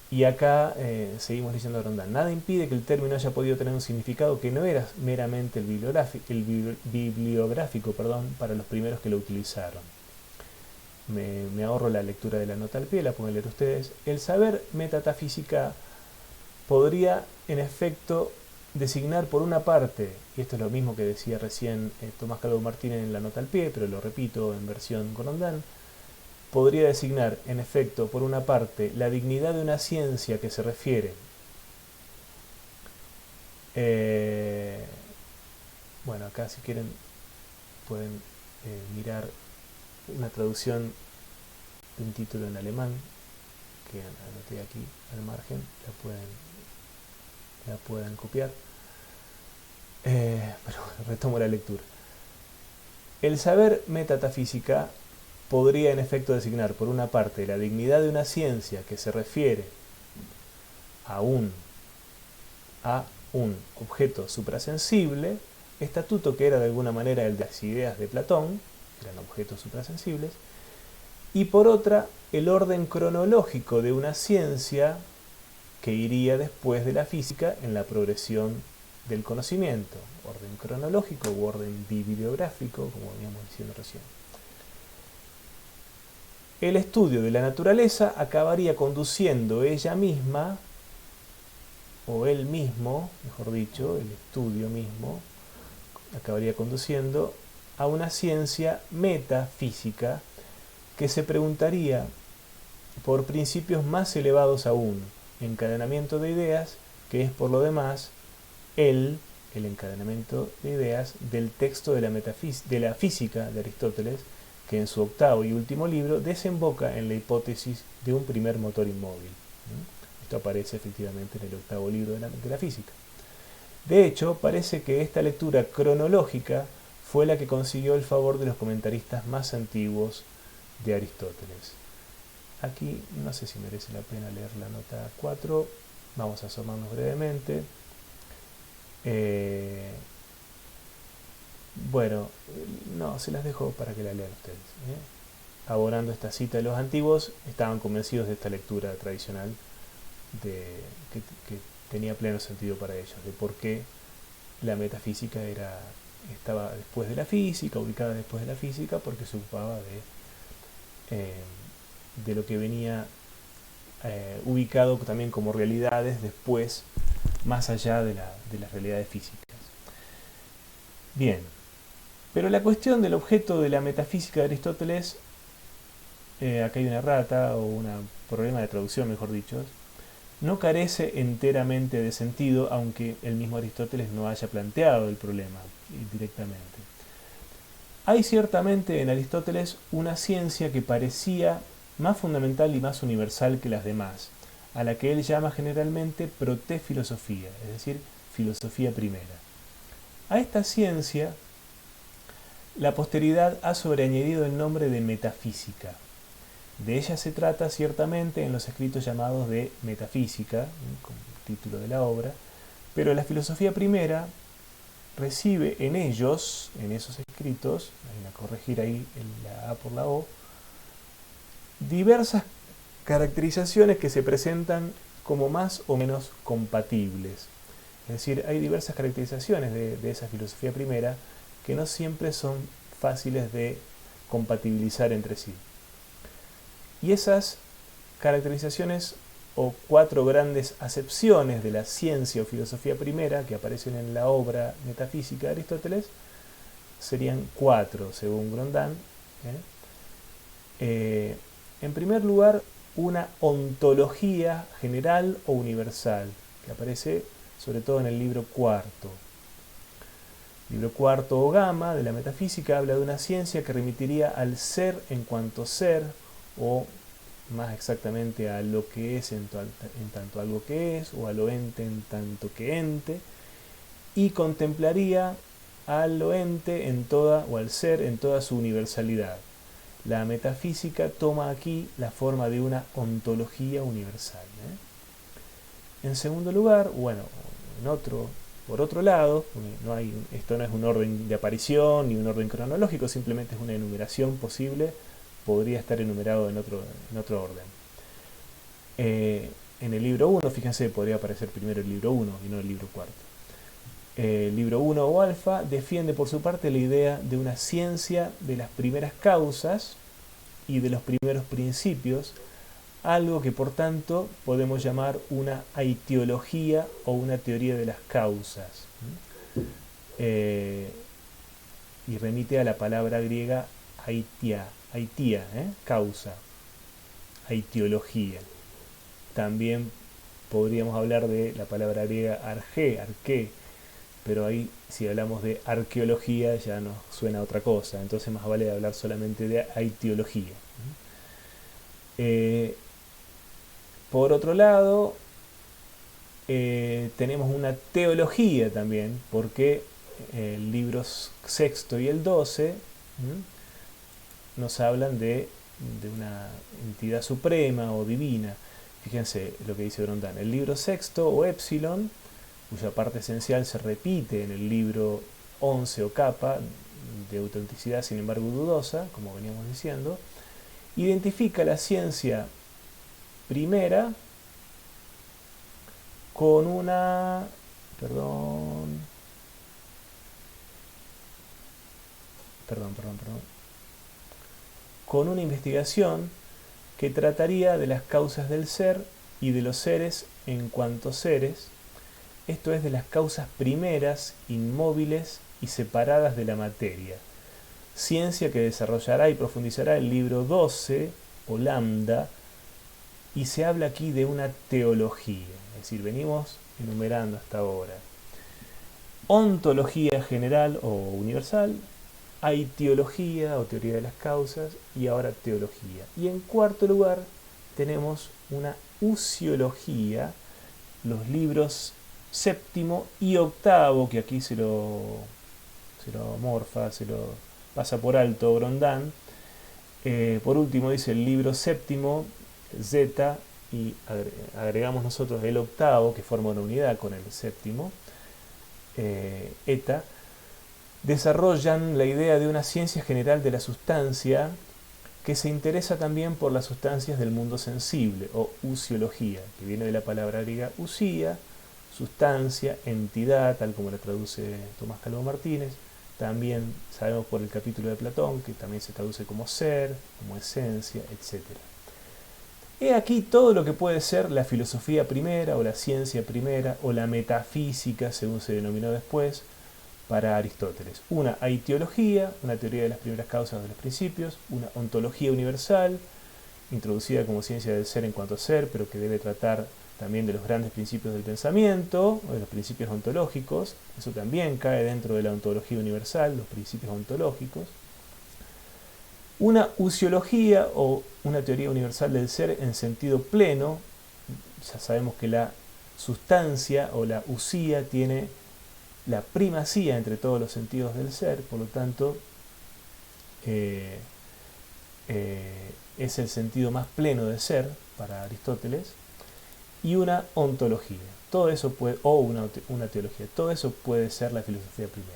Y acá seguimos leyendo a Grondán. Nada impide que el término haya podido tener un significado que no era meramente el bibliográfico, para los primeros que lo utilizaron. Me ahorro la lectura de la nota al pie, la pueden leer ustedes. El saber metatafísica podría, en efecto, designar por una parte, y esto es lo mismo que decía recién Tomás Calvo Martínez en la nota al pie, pero lo repito en versión Grondán, podría designar, en efecto, por una parte, la dignidad de una ciencia que se refiere, bueno, acá si quieren pueden mirar una traducción de un título en alemán, que anoté aquí al margen, la pueden copiar, pero retomo la lectura. El saber metatafísica podría en efecto designar por una parte la dignidad de una ciencia que se refiere a un objeto suprasensible, estatuto que era de alguna manera el de las ideas de Platón, eran objetos suprasensibles, y por otra el orden cronológico de una ciencia que iría después de la física en la progresión del conocimiento, orden cronológico u orden bibliográfico, como veníamos diciendo recién. El estudio de la naturaleza acabaría conduciendo ella misma, o él mismo, mejor dicho, el estudio mismo, acabaría conduciendo a una ciencia metafísica que se preguntaría por principios más elevados aún, encadenamiento de ideas que es por lo demás el encadenamiento de ideas del texto de la física de Aristóteles, que en su octavo y último libro desemboca en la hipótesis de un primer motor inmóvil. Esto aparece efectivamente en el octavo libro de la física. De hecho, parece que esta lectura cronológica fue la que consiguió el favor de los comentaristas más antiguos de Aristóteles. Aquí no sé si merece la pena leer la nota 4, vamos a asomarnos brevemente. Bueno, no, se las dejo para que la lean ustedes. Abordando esta cita de los antiguos, estaban convencidos de esta lectura tradicional, que tenía pleno sentido para ellos, de por qué la metafísica estaba después de la física, ubicada después de la física, porque se ocupaba de lo que venía ubicado también como realidades después, más allá de las realidades físicas. Bien, pero la cuestión del objeto de la metafísica de Aristóteles, acá hay una errata o un problema de traducción, mejor dicho, no carece enteramente de sentido, aunque el mismo Aristóteles no haya planteado el problema directamente. Hay ciertamente en Aristóteles una ciencia que parecía más fundamental y más universal que las demás, a la que él llama generalmente protefilosofía, es decir, filosofía primera. A esta ciencia la posteridad ha sobreañadido el nombre de metafísica. De ella se trata ciertamente en los escritos llamados de metafísica, como título de la obra, pero la filosofía primera recibe en ellos, en esos escritos, hay que corregir ahí la A por la O, diversas caracterizaciones que se presentan como más o menos compatibles. Es decir, hay diversas caracterizaciones de esa filosofía primera que no siempre son fáciles de compatibilizar entre sí. Y esas caracterizaciones o cuatro grandes acepciones de la ciencia o filosofía primera que aparecen en la obra metafísica de Aristóteles serían cuatro, según Grondin. En primer lugar, una ontología general o universal, que aparece sobre todo en el libro cuarto. El libro cuarto o gama de la metafísica habla de una ciencia que remitiría al ser en cuanto ser, o más exactamente a lo que es en tanto algo que es, o a lo ente en tanto que ente, y contemplaría a lo ente en toda, o al ser en toda su universalidad. La metafísica toma aquí la forma de una ontología universal. En segundo lugar, bueno, por otro lado, esto no es un orden de aparición ni un orden cronológico, simplemente es una enumeración posible, podría estar enumerado en otro orden. En el libro 1, fíjense, podría aparecer primero el libro 1 y no el libro cuarto. El libro 1 o alfa defiende por su parte la idea de una ciencia de las primeras causas y de los primeros principios, algo que por tanto podemos llamar una aitiología o una teoría de las causas. Y remite a la palabra griega aitia, causa, aitiología. También podríamos hablar de la palabra griega arqué, pero ahí si hablamos de arqueología ya nos suena a otra cosa, entonces más vale hablar solamente de aitiología. Por otro lado, tenemos una teología también, porque el libro sexto y el 12 nos hablan de una entidad suprema o divina. Fíjense lo que dice Grondin. El libro sexto o épsilon, cuya parte esencial se repite en el libro 11 o capa, de autenticidad sin embargo dudosa, como veníamos diciendo, identifica la ciencia primera con una... con una investigación que trataría de las causas del ser y de los seres en cuanto seres, esto es, de las causas primeras, inmóviles y separadas de la materia. Ciencia que desarrollará y profundizará el libro 12 o lambda, y se habla aquí de una teología. Es decir, venimos enumerando hasta ahora. Ontología general o universal, haitiología o teoría de las causas y ahora teología. Y en cuarto lugar tenemos una usiología, los libros séptimo y octavo, que aquí se lo morfa, se lo pasa por alto Grondán. Por último dice el libro séptimo, Z, y agregamos nosotros el octavo, que forma una unidad con el séptimo, eta, desarrollan la idea de una ciencia general de la sustancia que se interesa también por las sustancias del mundo sensible, o usiología, que viene de la palabra griega usía, sustancia, entidad, tal como la traduce Tomás Calvo Martínez. También sabemos por el capítulo de Platón que también se traduce como ser, como esencia, etc. He aquí todo lo que puede ser la filosofía primera o la ciencia primera o la metafísica, según se denominó después, para Aristóteles. Una haitiología, una teoría de las primeras causas de los principios, una ontología universal, introducida como ciencia del ser en cuanto a ser, pero que debe tratar también de los grandes principios del pensamiento, o de los principios ontológicos. Eso también cae dentro de la ontología universal, los principios ontológicos. Una usiología o una teoría universal del ser en sentido pleno. Ya sabemos que la sustancia o la usía tiene la primacía entre todos los sentidos del ser, por lo tanto es el sentido más pleno de ser para Aristóteles. Y una ontología, todo eso puede, o una teología, todo eso puede ser la filosofía primera.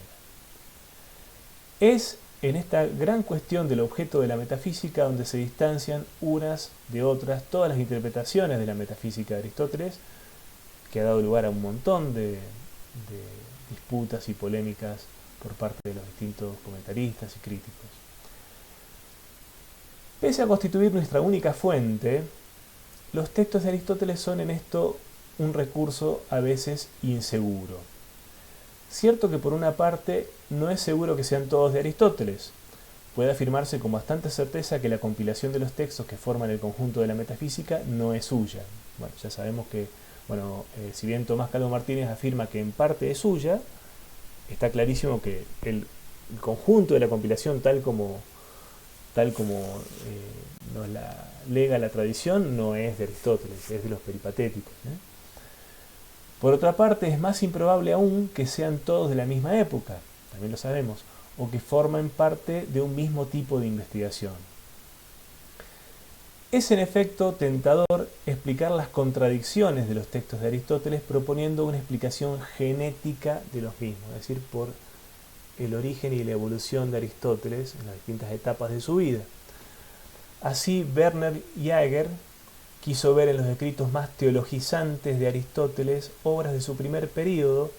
Es en esta gran cuestión del objeto de la metafísica donde se distancian unas de otras todas las interpretaciones de la metafísica de Aristóteles, que ha dado lugar a un montón de disputas y polémicas por parte de los distintos comentaristas y críticos. Pese a constituir nuestra única fuente, los textos de Aristóteles son en esto un recurso a veces inseguro. Cierto que por una parte no es seguro que sean todos de Aristóteles. Puede afirmarse con bastante certeza que la compilación de los textos que forman el conjunto de la metafísica no es suya. Bueno, ya sabemos que, si bien Tomás Calvo Martínez afirma que en parte es suya, está clarísimo que el conjunto de la compilación tal como nos la lega la tradición, no es de Aristóteles, es de los peripatéticos. Por otra parte, es más improbable aún que sean todos de la misma época, también lo sabemos, o que formen parte de un mismo tipo de investigación. Es en efecto tentador explicar las contradicciones de los textos de Aristóteles proponiendo una explicación genética de los mismos, es decir, por el origen y la evolución de Aristóteles en las distintas etapas de su vida. Así, Werner Jaeger quiso ver en los escritos más teologizantes de Aristóteles obras de su primer período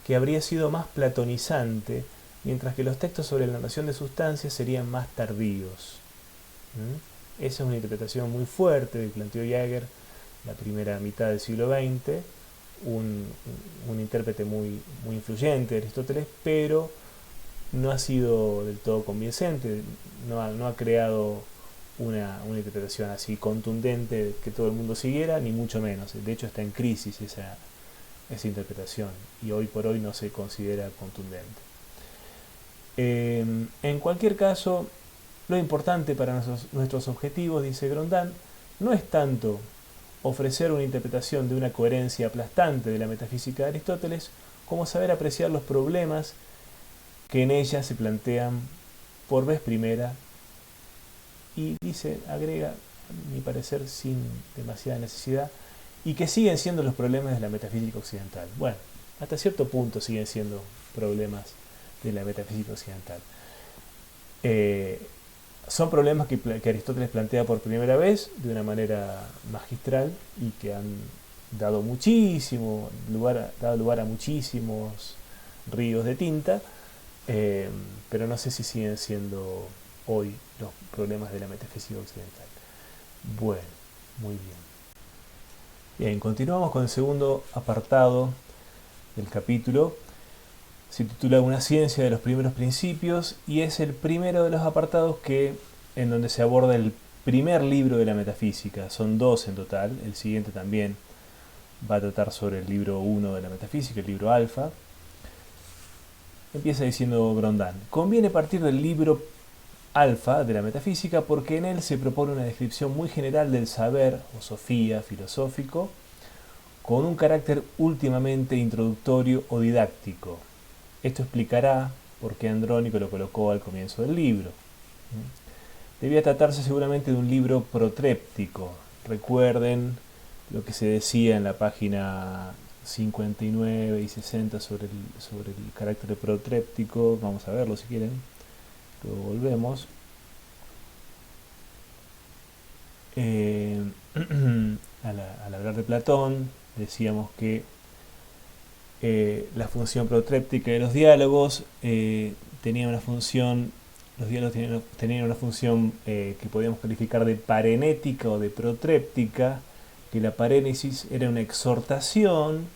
que habría sido más platonizante, mientras que los textos sobre la noción de sustancia serían más tardíos. Esa es una interpretación muy fuerte que planteó Jaeger la primera mitad del siglo XX, un intérprete muy influyente de Aristóteles, pero no ha sido del todo convincente, no ha creado una interpretación así contundente que todo el mundo siguiera, ni mucho menos. De hecho está en crisis esa interpretación y hoy por hoy no se considera contundente. En cualquier caso, lo importante para nuestros objetivos, dice Grondán, no es tanto ofrecer una interpretación de una coherencia aplastante de la metafísica de Aristóteles, como saber apreciar los problemas que en ella se plantean por vez primera y agrega, a mi parecer, sin demasiada necesidad, y que siguen siendo los problemas de la metafísica occidental. Bueno, hasta cierto punto siguen siendo problemas de la metafísica occidental. Son problemas que Aristóteles plantea por primera vez de una manera magistral y que han dado lugar a muchísimos ríos de tinta, pero no sé si siguen siendo hoy los problemas de la metafísica occidental. Bueno, muy bien. Bien, continuamos con el segundo apartado del capítulo. Se titula Una ciencia de los primeros principios y es el primero de los apartados en donde se aborda el primer libro de la metafísica. Son dos en total, el siguiente también va a tratar sobre el libro 1 de la metafísica, el libro alfa. Empieza diciendo Grondin: conviene partir del libro alfa de la metafísica porque en él se propone una descripción muy general del saber o sofía filosófico con un carácter últimamente introductorio o didáctico. Esto explicará por qué Andrónico lo colocó al comienzo del libro. Debía tratarse seguramente de un libro protréptico. Recuerden lo que se decía en la página 59 y 60 sobre el carácter protréptico. Vamos a verlo si quieren. Luego volvemos. Al hablar de Platón, decíamos que la función protréptica de los diálogos tenía una función. Los diálogos tenían una función que podíamos calificar de parenética o de protréptica, que la parénesis era una exhortación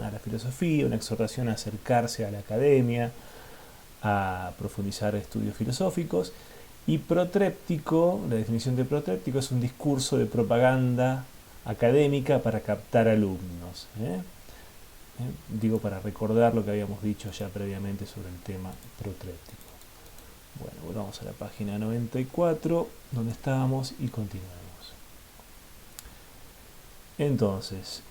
a la filosofía, una exhortación a acercarse a la academia, a profundizar estudios filosóficos, y protréptico, la definición de protréptico es un discurso de propaganda académica para captar alumnos. Digo, para recordar lo que habíamos dicho ya previamente sobre el tema protréptico. Bueno, volvamos a la página 94, donde estábamos, y continuamos. Entonces,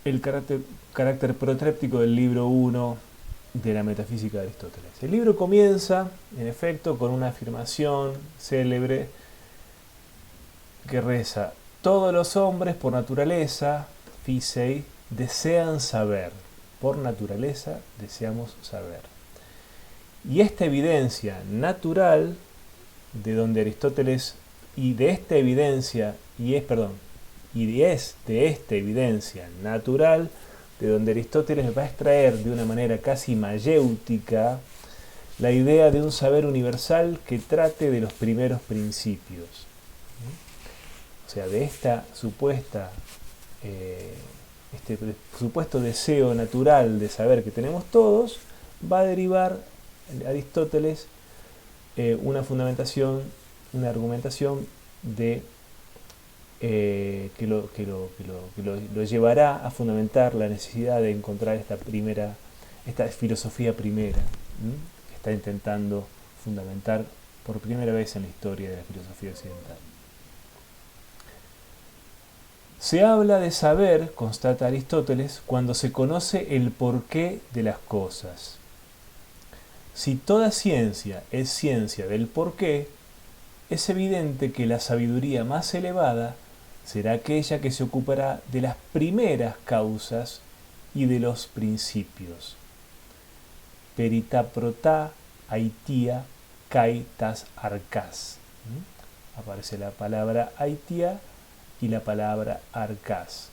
el carácter protréptico del libro 1 de la metafísica de Aristóteles. El libro comienza, en efecto, con una afirmación célebre que reza: todos los hombres por naturaleza, phisei, desean saber. Por naturaleza deseamos saber. Y esta evidencia natural, de donde Aristóteles, y de esta evidencia, y es de esta evidencia natural, de donde Aristóteles va a extraer de una manera casi mayéutica la idea de un saber universal que trate de los primeros principios. O sea, de esta este supuesto deseo natural de saber que tenemos todos, va a derivar Aristóteles una fundamentación, una argumentación de que lo llevará a fundamentar la necesidad de encontrar esta filosofía primera, que está intentando fundamentar por primera vez en la historia de la filosofía occidental. Se habla de saber, constata Aristóteles, cuando se conoce el porqué de las cosas. Si toda ciencia es ciencia del porqué, es evidente que la sabiduría más elevada será aquella que se ocupará de las primeras causas y de los principios. Perita prota aitia kai tas arcas. Aparece la palabra aitia y la palabra arcas.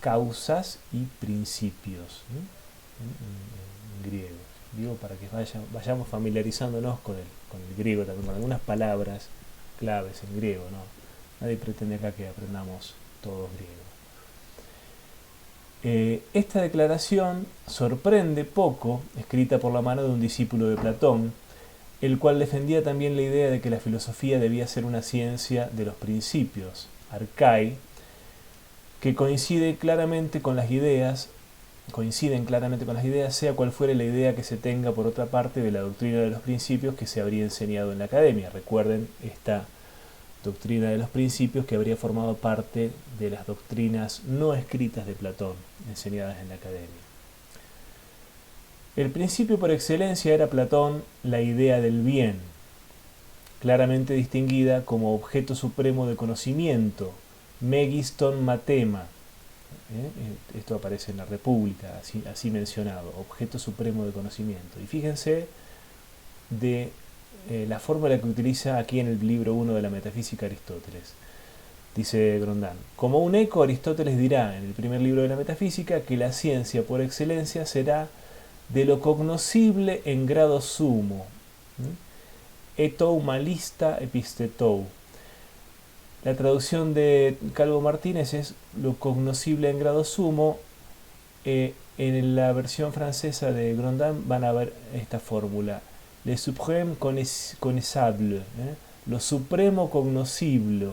Causas y principios. En griego. Digo, para que vayamos familiarizándonos con el griego también, con algunas palabras claves en griego, ¿no? Nadie pretende acá que aprendamos todos griego. Esta declaración sorprende poco, escrita por la mano de un discípulo de Platón, el cual defendía también la idea de que la filosofía debía ser una ciencia de los principios, arcai, que coinciden claramente con las ideas, sea cual fuere la idea que se tenga por otra parte de la doctrina de los principios que se habría enseñado en la academia. Recuerden esta doctrina de los principios que habría formado parte de las doctrinas no escritas de Platón, enseñadas en la academia. El principio por excelencia era Platón la idea del bien, claramente distinguida como objeto supremo de conocimiento, megiston matema. Esto aparece en la República, así mencionado, objeto supremo de conocimiento. Y fíjense de la fórmula que utiliza aquí en el libro 1 de la metafísica Aristóteles. Dice Grondin: como un eco, Aristóteles dirá en el primer libro de la metafísica que la ciencia por excelencia será de lo cognoscible en grado sumo. Etou malista epistetou. La traducción de Calvo Martínez es lo cognoscible en grado sumo. En la versión francesa de Grondin van a ver esta fórmula: le suprême connaissable, lo supremo cognoscible.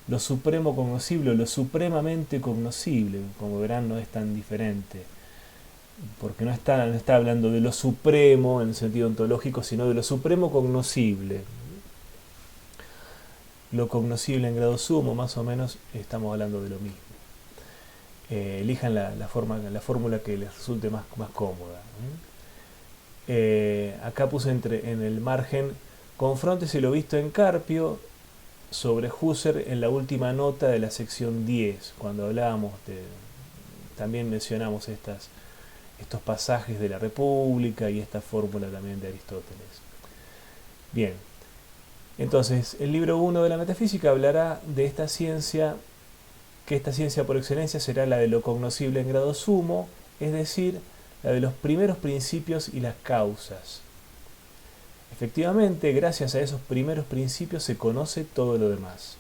lo supremo cognoscible, lo supremamente cognoscible. Como verán, no es tan diferente, porque no está hablando de lo supremo en el sentido ontológico, sino de lo supremo cognoscible. Lo cognoscible en grado sumo, más o menos, estamos hablando de lo mismo. Elijan la fórmula que les resulte más cómoda. Acá puse en el margen: confróntese lo visto en Carpio sobre Husserl en la última nota de la sección 10, cuando hablábamos también mencionamos estos pasajes de la República y esta fórmula también de Aristóteles. Bien, entonces el libro 1 de la metafísica hablará de esta ciencia, que esta ciencia por excelencia será la de lo cognoscible en grado sumo, es decir, la de los primeros principios y las causas. Efectivamente, gracias a esos primeros principios se conoce todo lo demás.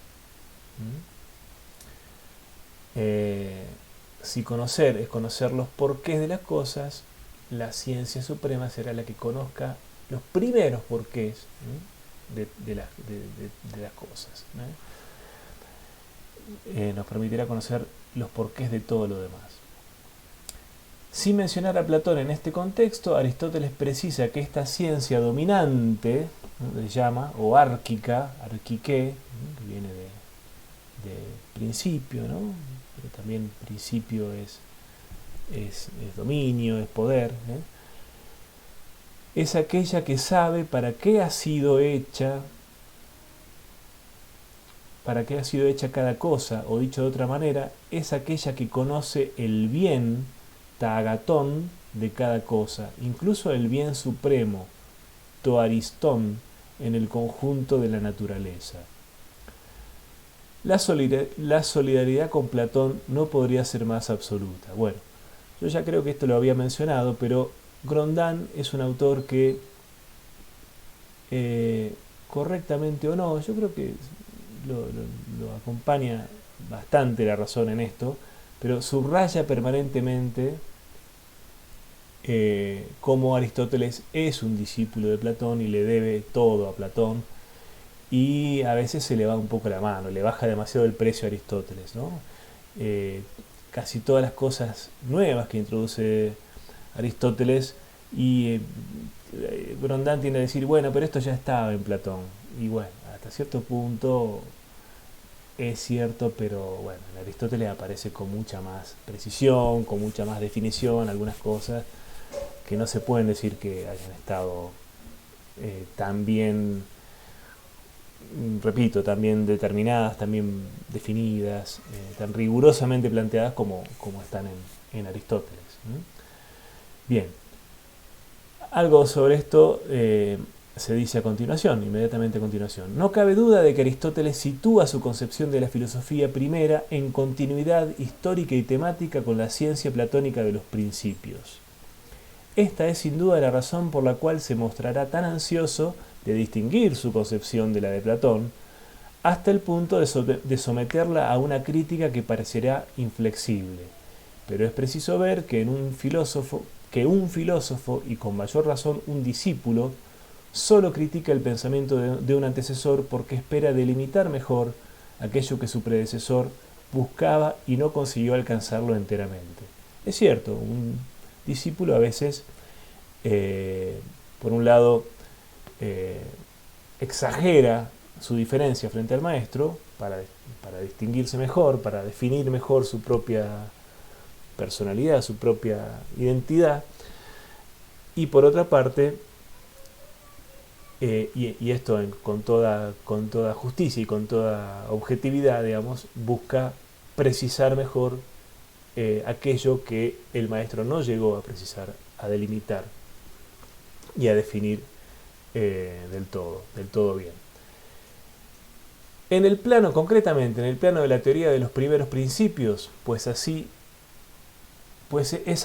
Si conocer es conocer los porqués de las cosas, la ciencia suprema será la que conozca los primeros porqués de las cosas. Nos permitirá conocer los porqués de todo lo demás. Sin mencionar a Platón en este contexto, Aristóteles precisa que esta ciencia dominante, ¿no?, le llama, o árquica, arquique, ¿no?, que viene de principio, ¿no?, pero también principio es dominio, es poder, es aquella que sabe para qué ha sido hecha cada cosa, o dicho de otra manera, es aquella que conoce el bien tagatón de cada cosa, incluso el bien supremo, toaristón, en el conjunto de la naturaleza. La solidaridad con Platón no podría ser más absoluta. Bueno, yo ya creo que esto lo había mencionado, pero Grondin es un autor que, correctamente o no, yo creo que lo acompaña bastante la razón en esto, pero subraya permanentemente cómo Aristóteles es un discípulo de Platón y le debe todo a Platón, y a veces se le va un poco la mano, le baja demasiado el precio a Aristóteles, ¿no? Casi todas las cosas nuevas que introduce Aristóteles, y Grondin tiende a decir, bueno, pero esto ya estaba en Platón, y bueno, hasta cierto punto es cierto, pero bueno, en Aristóteles aparece con mucha más precisión, con mucha más definición, algunas cosas que no se pueden decir que hayan estado tan bien, repito, tan bien determinadas, tan bien definidas, tan rigurosamente planteadas como están en Aristóteles. Bien, algo sobre esto se dice a continuación, inmediatamente a continuación. No cabe duda de que Aristóteles sitúa su concepción de la filosofía primera en continuidad histórica y temática con la ciencia platónica de los principios. Esta es sin duda la razón por la cual se mostrará tan ansioso de distinguir su concepción de la de Platón, hasta el punto de someterla a una crítica que parecerá inflexible. Pero es preciso ver que un filósofo, y con mayor razón un discípulo, solo critica el pensamiento de un antecesor porque espera delimitar mejor aquello que su predecesor buscaba y no consiguió alcanzarlo enteramente. Es cierto, un discípulo a veces, por un lado, exagera su diferencia frente al maestro para distinguirse mejor, para definir mejor su propia personalidad, su propia identidad, y por otra parte, y esto con toda justicia y con toda objetividad, digamos, busca precisar mejor aquello que el maestro no llegó a precisar, a delimitar y a definir del todo bien. En el plano, concretamente, en el plano de la teoría de los primeros principios, pues es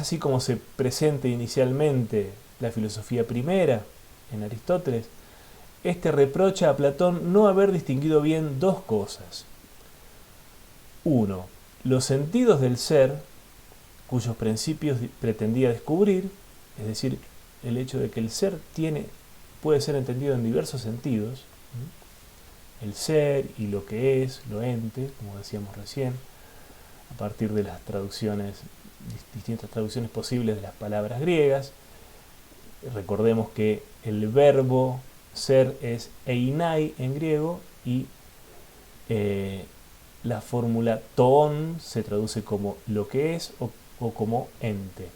así como se presenta inicialmente la filosofía primera en Aristóteles. Este reprocha a Platón no haber distinguido bien dos cosas. 1. Los sentidos del ser, cuyos principios pretendía descubrir, es decir, el hecho de que el ser puede ser entendido en diversos sentidos. el ser y lo que es, lo ente, como decíamos recién, a partir de las traducciones, distintas traducciones posibles de las palabras griegas. Recordemos que el verbo ser es einai en griego y la fórmula ton se traduce como lo que es o como ente.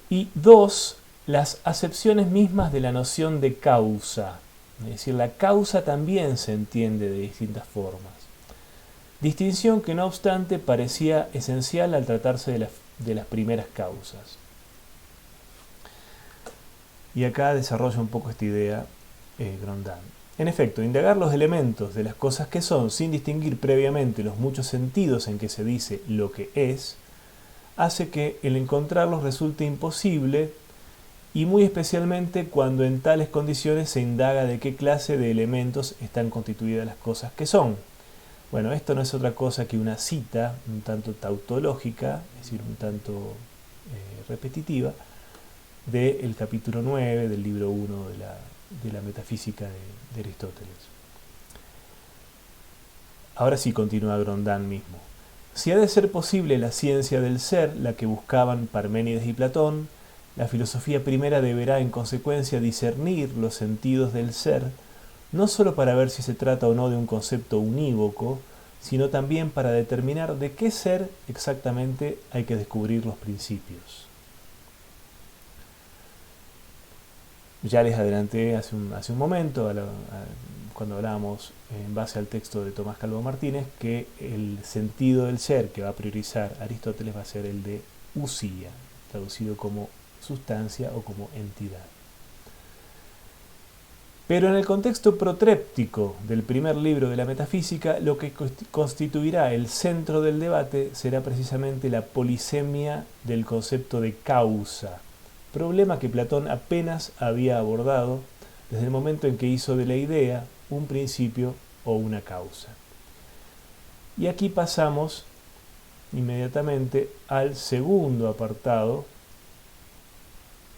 Y dos, las acepciones mismas de la noción de causa. Es decir, la causa también se entiende de distintas formas. Distinción que no obstante parecía esencial al tratarse de las primeras causas. Y acá desarrolla un poco esta idea Grondin. En efecto, indagar los elementos de las cosas que son sin distinguir previamente los muchos sentidos en que se dice lo que es, hace que el encontrarlos resulte imposible, y muy especialmente cuando en tales condiciones se indaga de qué clase de elementos están constituidas las cosas que son. Bueno, esto no es otra cosa que una cita un tanto tautológica, es decir, un tanto repetitiva, del capítulo 9 del libro 1 de la metafísica de Aristóteles. Ahora sí continúa Grondin mismo. Si ha de ser posible la ciencia del ser, la que buscaban Parménides y Platón, la filosofía primera deberá en consecuencia discernir los sentidos del ser, no sólo para ver si se trata o no de un concepto unívoco, sino también para determinar de qué ser exactamente hay que descubrir los principios. Ya les adelanté hace un momento, cuando hablábamos en base al texto de Tomás Calvo Martínez, que el sentido del ser que va a priorizar Aristóteles va a ser el de usía, traducido como sustancia o como entidad. Pero en el contexto protréptico del primer libro de la metafísica, lo que constituirá el centro del debate será precisamente la polisemia del concepto de causa, problema que Platón apenas había abordado desde el momento en que hizo de la idea un principio o una causa. Y aquí pasamos inmediatamente al segundo apartado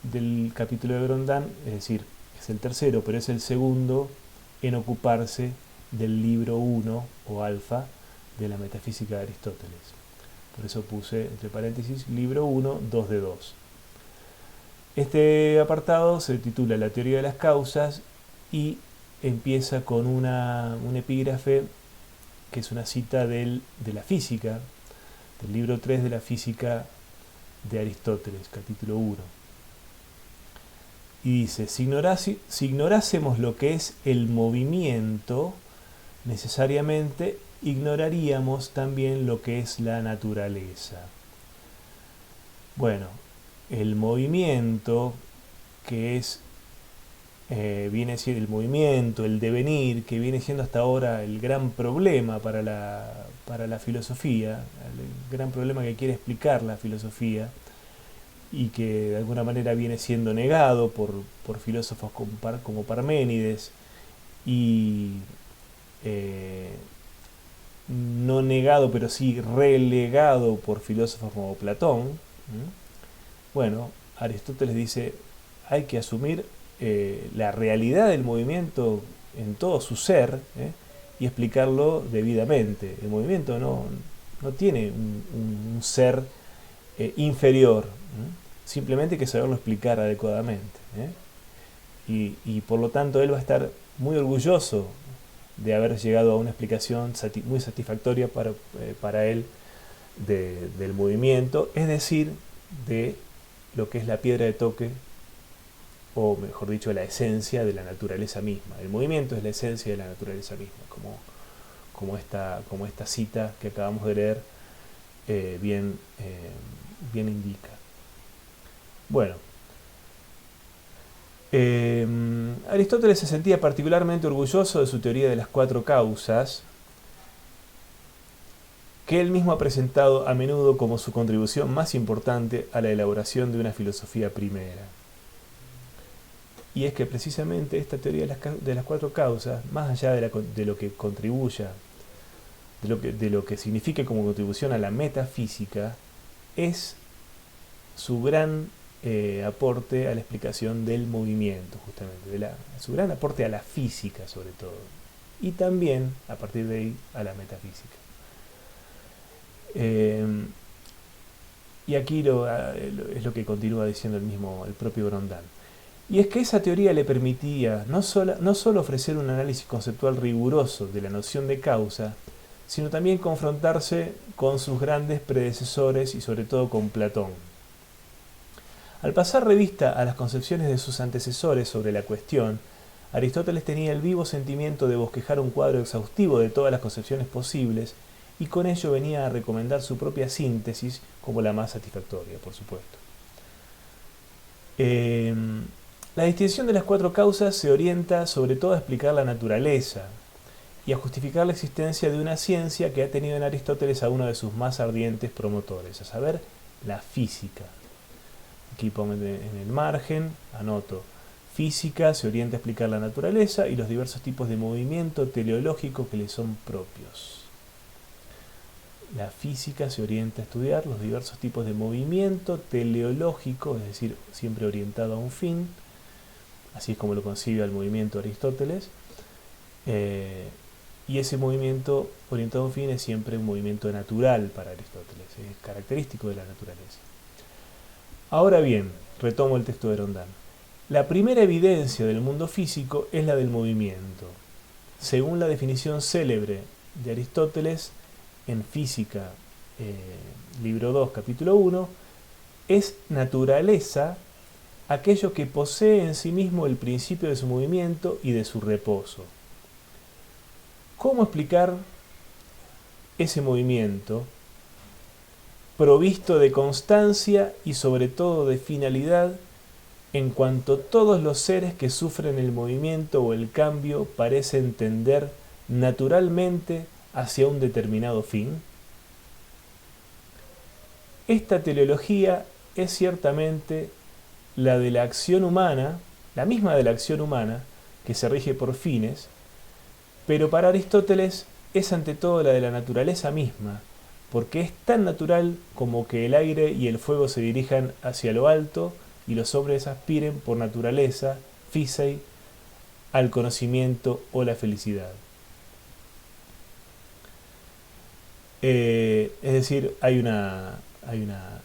del capítulo de Grondin, es decir, es el tercero, pero es el segundo en ocuparse del libro 1 o alfa de la metafísica de Aristóteles. Por eso puse entre paréntesis libro 1, 2 de 2. Este apartado se titula La teoría de las causas y empieza con un epígrafe que es una cita de la física, del libro 3 de la física de Aristóteles, capítulo 1. Y dice, si ignorásemos lo que es el movimiento, necesariamente ignoraríamos también lo que es la naturaleza. Bueno, el movimiento, que es viene siendo el movimiento, el devenir, que viene siendo hasta ahora el gran problema para la filosofía, el gran problema que quiere explicar la filosofía, y que de alguna manera viene siendo negado por filósofos como Parménides, y no negado, pero sí relegado por filósofos como Platón. Bueno, Aristóteles dice, hay que asumir la realidad del movimiento en todo su ser, y explicarlo debidamente. El movimiento no tiene un ser inferior, simplemente hay que saberlo explicar adecuadamente. Y por lo tanto él va a estar muy orgulloso de haber llegado a una explicación muy satisfactoria para él del movimiento, es decir, de lo que es la piedra de toque, o mejor dicho, la esencia de la naturaleza misma. El movimiento es la esencia de la naturaleza misma, como esta cita que acabamos de leer bien indica. Bueno, Aristóteles se sentía particularmente orgulloso de su teoría de las 4 causas, que él mismo ha presentado a menudo como su contribución más importante a la elaboración de una filosofía primera. Y es que precisamente esta teoría de las 4 causas, más allá de lo que contribuya, de lo que signifique como contribución a la metafísica, es su gran aporte a la explicación del movimiento, justamente, su gran aporte a la física sobre todo, y también, a partir de ahí, a la metafísica. Y aquí es lo que continúa diciendo el propio Grondin. Y es que esa teoría le permitía no solo ofrecer un análisis conceptual riguroso de la noción de causa, sino también confrontarse con sus grandes predecesores y sobre todo con Platón. Al pasar revista a las concepciones de sus antecesores sobre la cuestión, Aristóteles tenía el vivo sentimiento de bosquejar un cuadro exhaustivo de todas las concepciones posibles, y con ello venía a recomendar su propia síntesis como la más satisfactoria, por supuesto. La distinción de las cuatro causas se orienta sobre todo a explicar la naturaleza y a justificar la existencia de una ciencia que ha tenido en Aristóteles a uno de sus más ardientes promotores, a saber, la física. Aquí pongo en el margen, anoto, física se orienta a explicar la naturaleza y los diversos tipos de movimiento teleológico que le son propios. La física se orienta a estudiar los diversos tipos de movimiento teleológico, es decir, siempre orientado a un fin, así es como lo concibe al movimiento Aristóteles, y ese movimiento orientado a un fin es siempre un movimiento natural para Aristóteles, es característico de la naturaleza. Ahora bien, retomo el texto de Grondin. La primera evidencia del mundo físico es la del movimiento. Según la definición célebre de Aristóteles en Física, libro 2, capítulo 1, es naturaleza aquello que posee en sí mismo el principio de su movimiento y de su reposo. ¿Cómo explicar ese movimiento provisto de constancia y sobre todo de finalidad, en cuanto todos los seres que sufren el movimiento o el cambio parecen tender naturalmente hacia un determinado fin? Esta teleología es ciertamente la de la acción humana, la misma de la acción humana, que se rige por fines, pero para Aristóteles es ante todo la de la naturaleza misma, porque es tan natural como que el aire y el fuego se dirijan hacia lo alto y los hombres aspiren por naturaleza, physi, al conocimiento o la felicidad. Es decir, hay una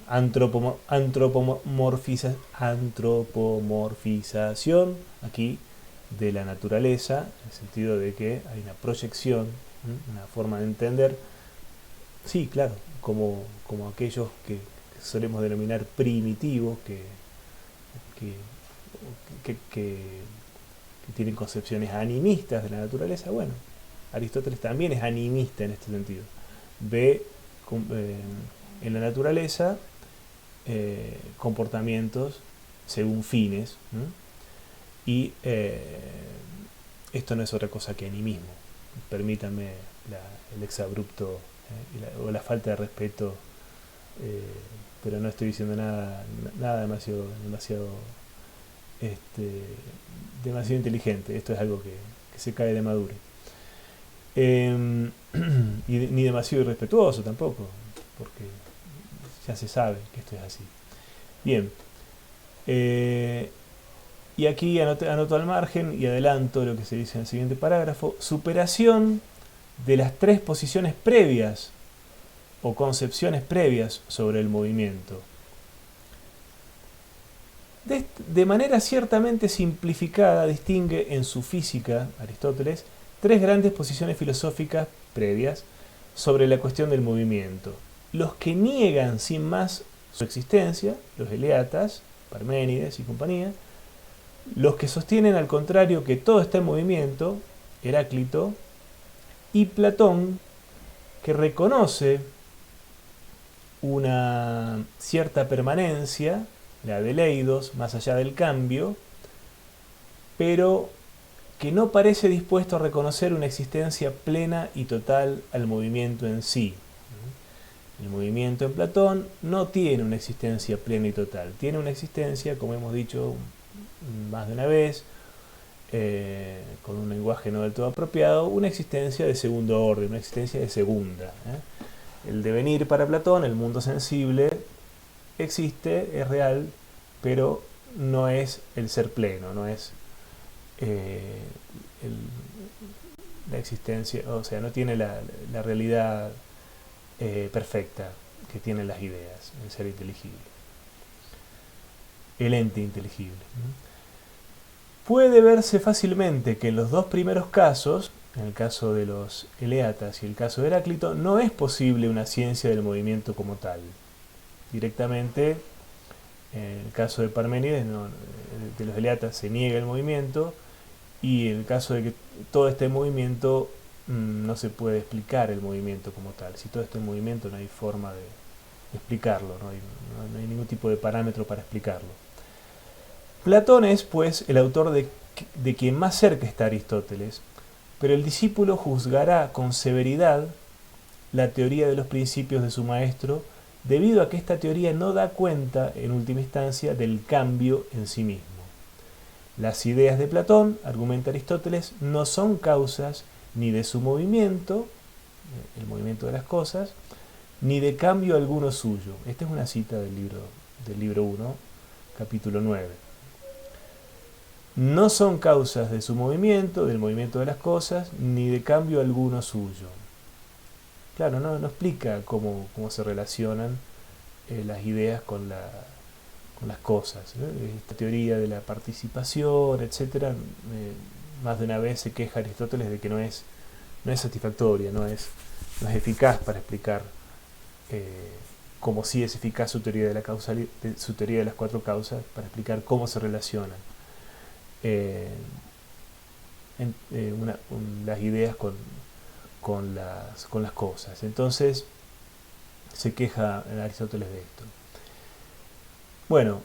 antropomorfización aquí de la naturaleza, en el sentido de que hay una proyección, una forma de entender, sí, claro, como aquellos que solemos denominar primitivos, que tienen concepciones animistas de la naturaleza. Bueno, Aristóteles también es animista en este sentido. Ve en la naturaleza comportamientos según fines, y esto no es otra cosa que animismo. Permítanme el exabrupto o la falta de respeto, pero no estoy diciendo nada demasiado inteligente. Esto es algo que se cae de maduro. Ni demasiado irrespetuoso tampoco, porque ya se sabe que esto es así. Bien, y aquí anoto al margen y adelanto lo que se dice en el siguiente parágrafo: superación de las tres posiciones previas o concepciones previas sobre el movimiento. De manera ciertamente simplificada distingue en su Física, Aristóteles, tres grandes posiciones filosóficas previas sobre la cuestión del movimiento. Los que niegan sin más su existencia, los eleatas, Parménides y compañía; los que sostienen al contrario que todo está en movimiento, Heráclito; y Platón, que reconoce una cierta permanencia, la de Leidos, más allá del cambio, pero que no parece dispuesto a reconocer una existencia plena y total al movimiento en sí. El movimiento en Platón no tiene una existencia plena y total, tiene una existencia, como hemos dicho más de una vez, con un lenguaje no del todo apropiado, una existencia de segundo orden, una existencia de segunda. El devenir para Platón, el mundo sensible, existe, es real, pero no es el ser pleno, no es la existencia, o sea, no tiene la realidad perfecta que tienen las ideas, el ser inteligible, el ente inteligible. Puede verse fácilmente que en los dos primeros casos, en el caso de los eleatas y el caso de Heráclito, no es posible una ciencia del movimiento como tal. Directamente, en el caso de Parménides, de los eleatas se niega el movimiento, y en el caso de que todo este movimiento, no se puede explicar el movimiento como tal. Si todo este movimiento no hay forma de explicarlo, no hay ningún tipo de parámetro para explicarlo. Platón es, pues, el autor de quien más cerca está Aristóteles, pero el discípulo juzgará con severidad la teoría de los principios de su maestro, debido a que esta teoría no da cuenta, en última instancia, del cambio en sí mismo. Las ideas de Platón, argumenta Aristóteles, no son causas ni de su movimiento, el movimiento de las cosas, ni de cambio alguno suyo. Esta es una cita del libro 1, capítulo 9. No son causas de su movimiento, del movimiento de las cosas, ni de cambio alguno suyo. Claro, no explica cómo se relacionan las ideas con las cosas, ¿no? Esta teoría de la participación, etc. Más de una vez se queja Aristóteles de que no es satisfactoria, no es eficaz para explicar, como sí es eficaz su teoría de la causalidad, su teoría de las cuatro causas, para explicar cómo se relacionan las ideas con las cosas. Entonces se queja Aristóteles de esto. Bueno,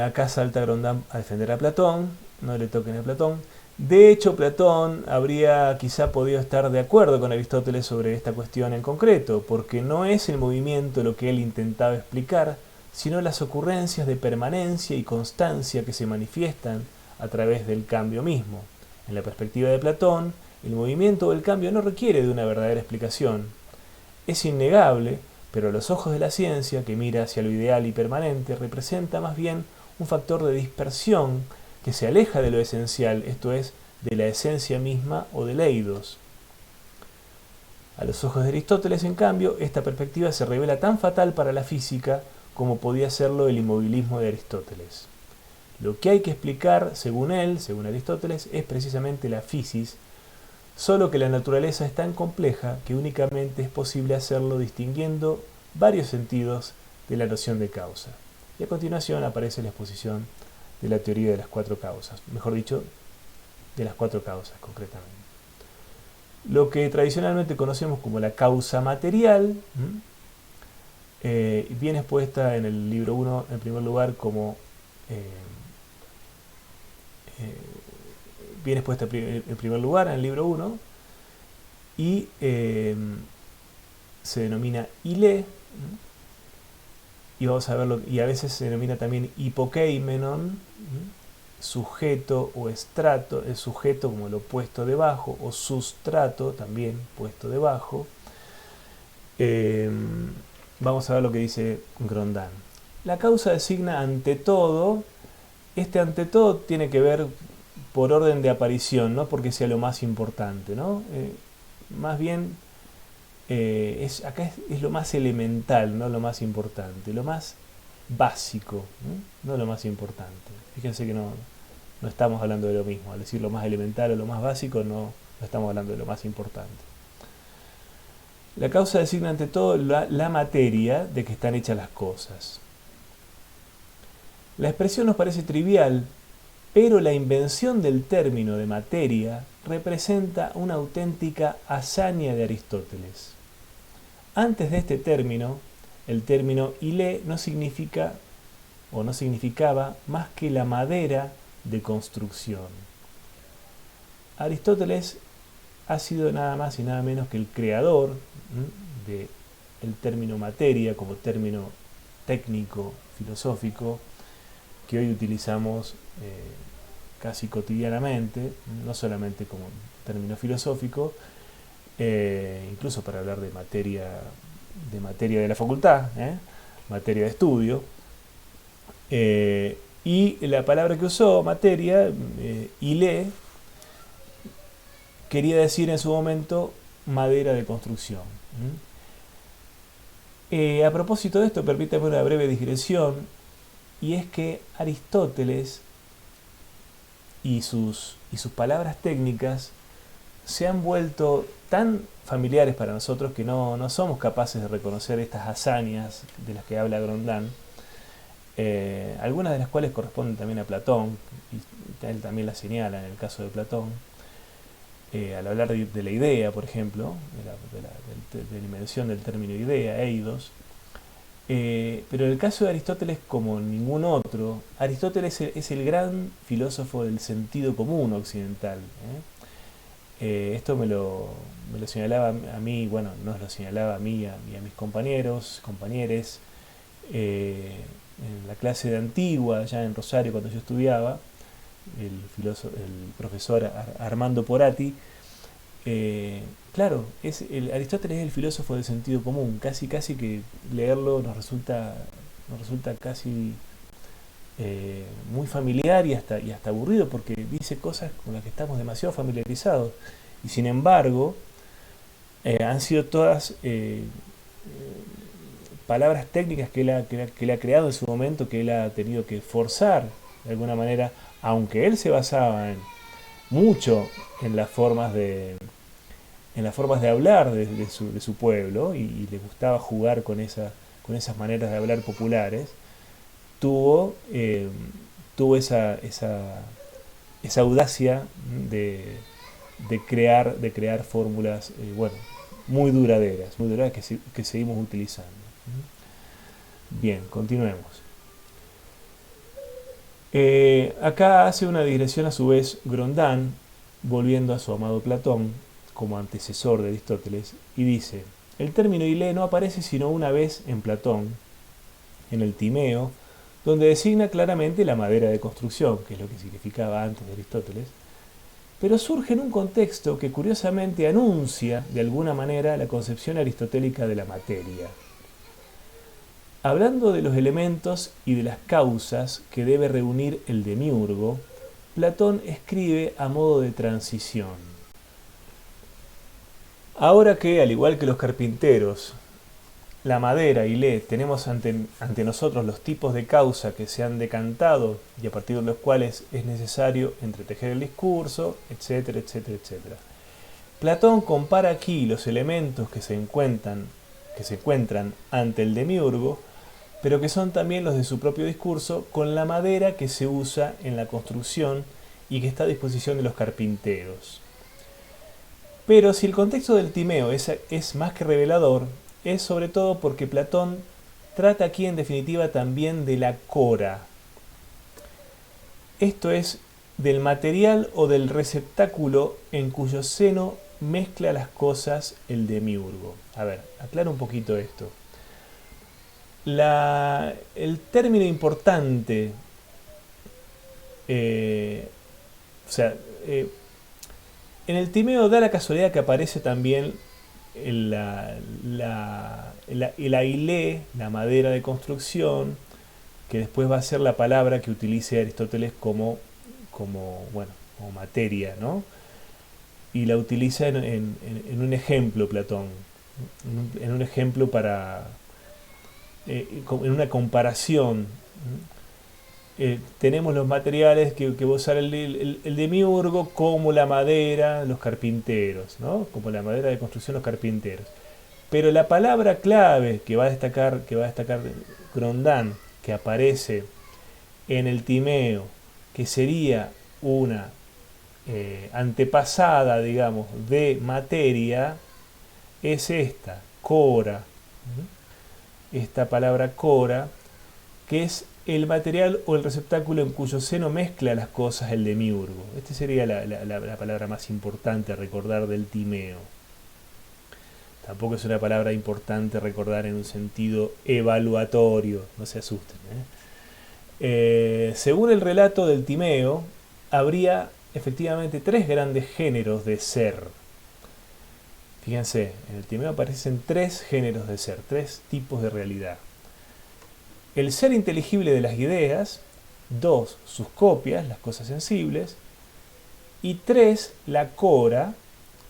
acá salta Grondán a defender a Platón, no le toquen a Platón. De hecho, Platón habría quizá podido estar de acuerdo con Aristóteles sobre esta cuestión en concreto, porque no es el movimiento lo que él intentaba explicar, sino las ocurrencias de permanencia y constancia que se manifiestan a través del cambio mismo. En la perspectiva de Platón, el movimiento o el cambio no requiere de una verdadera explicación. Es innegable, pero a los ojos de la ciencia, que mira hacia lo ideal y permanente, representa más bien un factor de dispersión que se aleja de lo esencial, esto es, de la esencia misma o del eidos. A los ojos de Aristóteles, en cambio, esta perspectiva se revela tan fatal para la física como podía serlo el inmovilismo de Aristóteles. Lo que hay que explicar, según él, según Aristóteles, es precisamente la physis, solo que la naturaleza es tan compleja que únicamente es posible hacerlo distinguiendo varios sentidos de la noción de causa. Y a continuación aparece la exposición de la teoría de las cuatro causas, mejor dicho, de las cuatro causas concretamente. Lo que tradicionalmente conocemos como la causa material, viene expuesta en el libro 1, en primer lugar, como viene expuesta en primer lugar en el libro 1 y se denomina ile, y vamos a verlo, y a veces se denomina también hipokeimenon, sujeto o estrato, el sujeto como lo puesto debajo, o sustrato también puesto debajo. Vamos a ver lo que dice Grondán. La causa designa ante todo, este ante todo tiene que ver por orden de aparición, no porque sea lo más importante, ¿no? Más bien acá es lo más elemental, no lo más importante, lo más básico, no lo más importante. Fíjense que no estamos hablando de lo mismo, al decir lo más elemental o lo más básico no estamos hablando de lo más importante. La causa designa ante todo la materia de que están hechas las cosas. La expresión nos parece trivial, pero la invención del término de materia representa una auténtica hazaña de Aristóteles. Antes de este término, el término ile no significa o no significaba más que la madera de construcción. Aristóteles ha sido nada más y nada menos que el creador del término materia como término técnico, filosófico, que hoy utilizamos casi cotidianamente, no solamente como término filosófico, incluso para hablar de materia de la facultad, materia de estudio. Y la palabra que usó, materia, ile, quería decir en su momento madera de construcción. A propósito de esto, permítame una breve digresión, y es que Aristóteles y sus palabras técnicas se han vuelto tan familiares para nosotros que no somos capaces de reconocer estas hazañas de las que habla Grondán, algunas de las cuales corresponden también a Platón, y él también las señala en el caso de Platón, al hablar de la idea, por ejemplo, de la invención del término idea, eidos. Pero en el caso de Aristóteles, como ningún otro, Aristóteles es el gran filósofo del sentido común occidental. Esto me lo señalaba a mí, bueno, nos lo señalaba a mí y a mis compañeros, en la clase de Antigua, allá en Rosario, cuando yo estudiaba, el profesor Armando Porati. Claro, Aristóteles es el filósofo del sentido común. Casi que leerlo nos resulta casi muy familiar y hasta aburrido, porque dice cosas con las que estamos demasiado familiarizados. Y sin embargo, han sido todas palabras técnicas que él ha creado en su momento, que él ha tenido que forzar de alguna manera, aunque él se basaba mucho en las formas de hablar de su pueblo, y le gustaba jugar con esas maneras de hablar populares. Tuvo esa audacia de crear fórmulas, bueno, muy duraderas que seguimos utilizando. Bien, continuemos. Acá hace una digresión a su vez Grondán, volviendo a su amado Platón como antecesor de Aristóteles, y dice: el término ile no aparece sino una vez en Platón, en el Timeo, donde designa claramente la madera de construcción, que es lo que significaba antes de Aristóteles, pero surge en un contexto que curiosamente anuncia de alguna manera la concepción aristotélica de la materia. Hablando de los elementos y de las causas que debe reunir el demiurgo, Platón escribe a modo de transición: ahora que, al igual que los carpinteros, la madera y le tenemos ante nosotros los tipos de causa que se han decantado y a partir de los cuales es necesario entretejer el discurso, etcétera, etcétera, etcétera. Platón compara aquí los elementos que se encuentran ante el demiurgo, pero que son también los de su propio discurso, con la madera que se usa en la construcción y que está a disposición de los carpinteros. Pero si el contexto del Timeo es más que revelador, es sobre todo porque Platón trata aquí en definitiva también de la cora. Esto es, del material o del receptáculo en cuyo seno mezcla las cosas el demiurgo. A ver, aclaro un poquito esto. El término importante, en el Timeo da la casualidad que aparece también la ile, la madera de construcción, que después va a ser la palabra que utilice Aristóteles como materia, ¿no? Y la utiliza en un ejemplo Platón, en un ejemplo en una comparación. Tenemos los materiales que va a usar el demiurgo, como la madera, los carpinteros, ¿no? Como la madera de construcción, los carpinteros. Pero la palabra clave que va a destacar Grondán, que aparece en el Timeo, que sería una antepasada, digamos, de materia, es esta, cora. Esta palabra cora, que es el material o el receptáculo en cuyo seno mezcla las cosas el demiurgo. Esta sería la palabra más importante a recordar del Timeo. Tampoco es una palabra importante recordar en un sentido evaluatorio, no se asusten. Según el relato del Timeo, habría efectivamente 3 grandes géneros de ser. Fíjense, en el Timeo aparecen 3 géneros de ser, 3 tipos de realidad. el ser inteligible de las ideas, 2, sus copias, las cosas sensibles, y 3, la cora,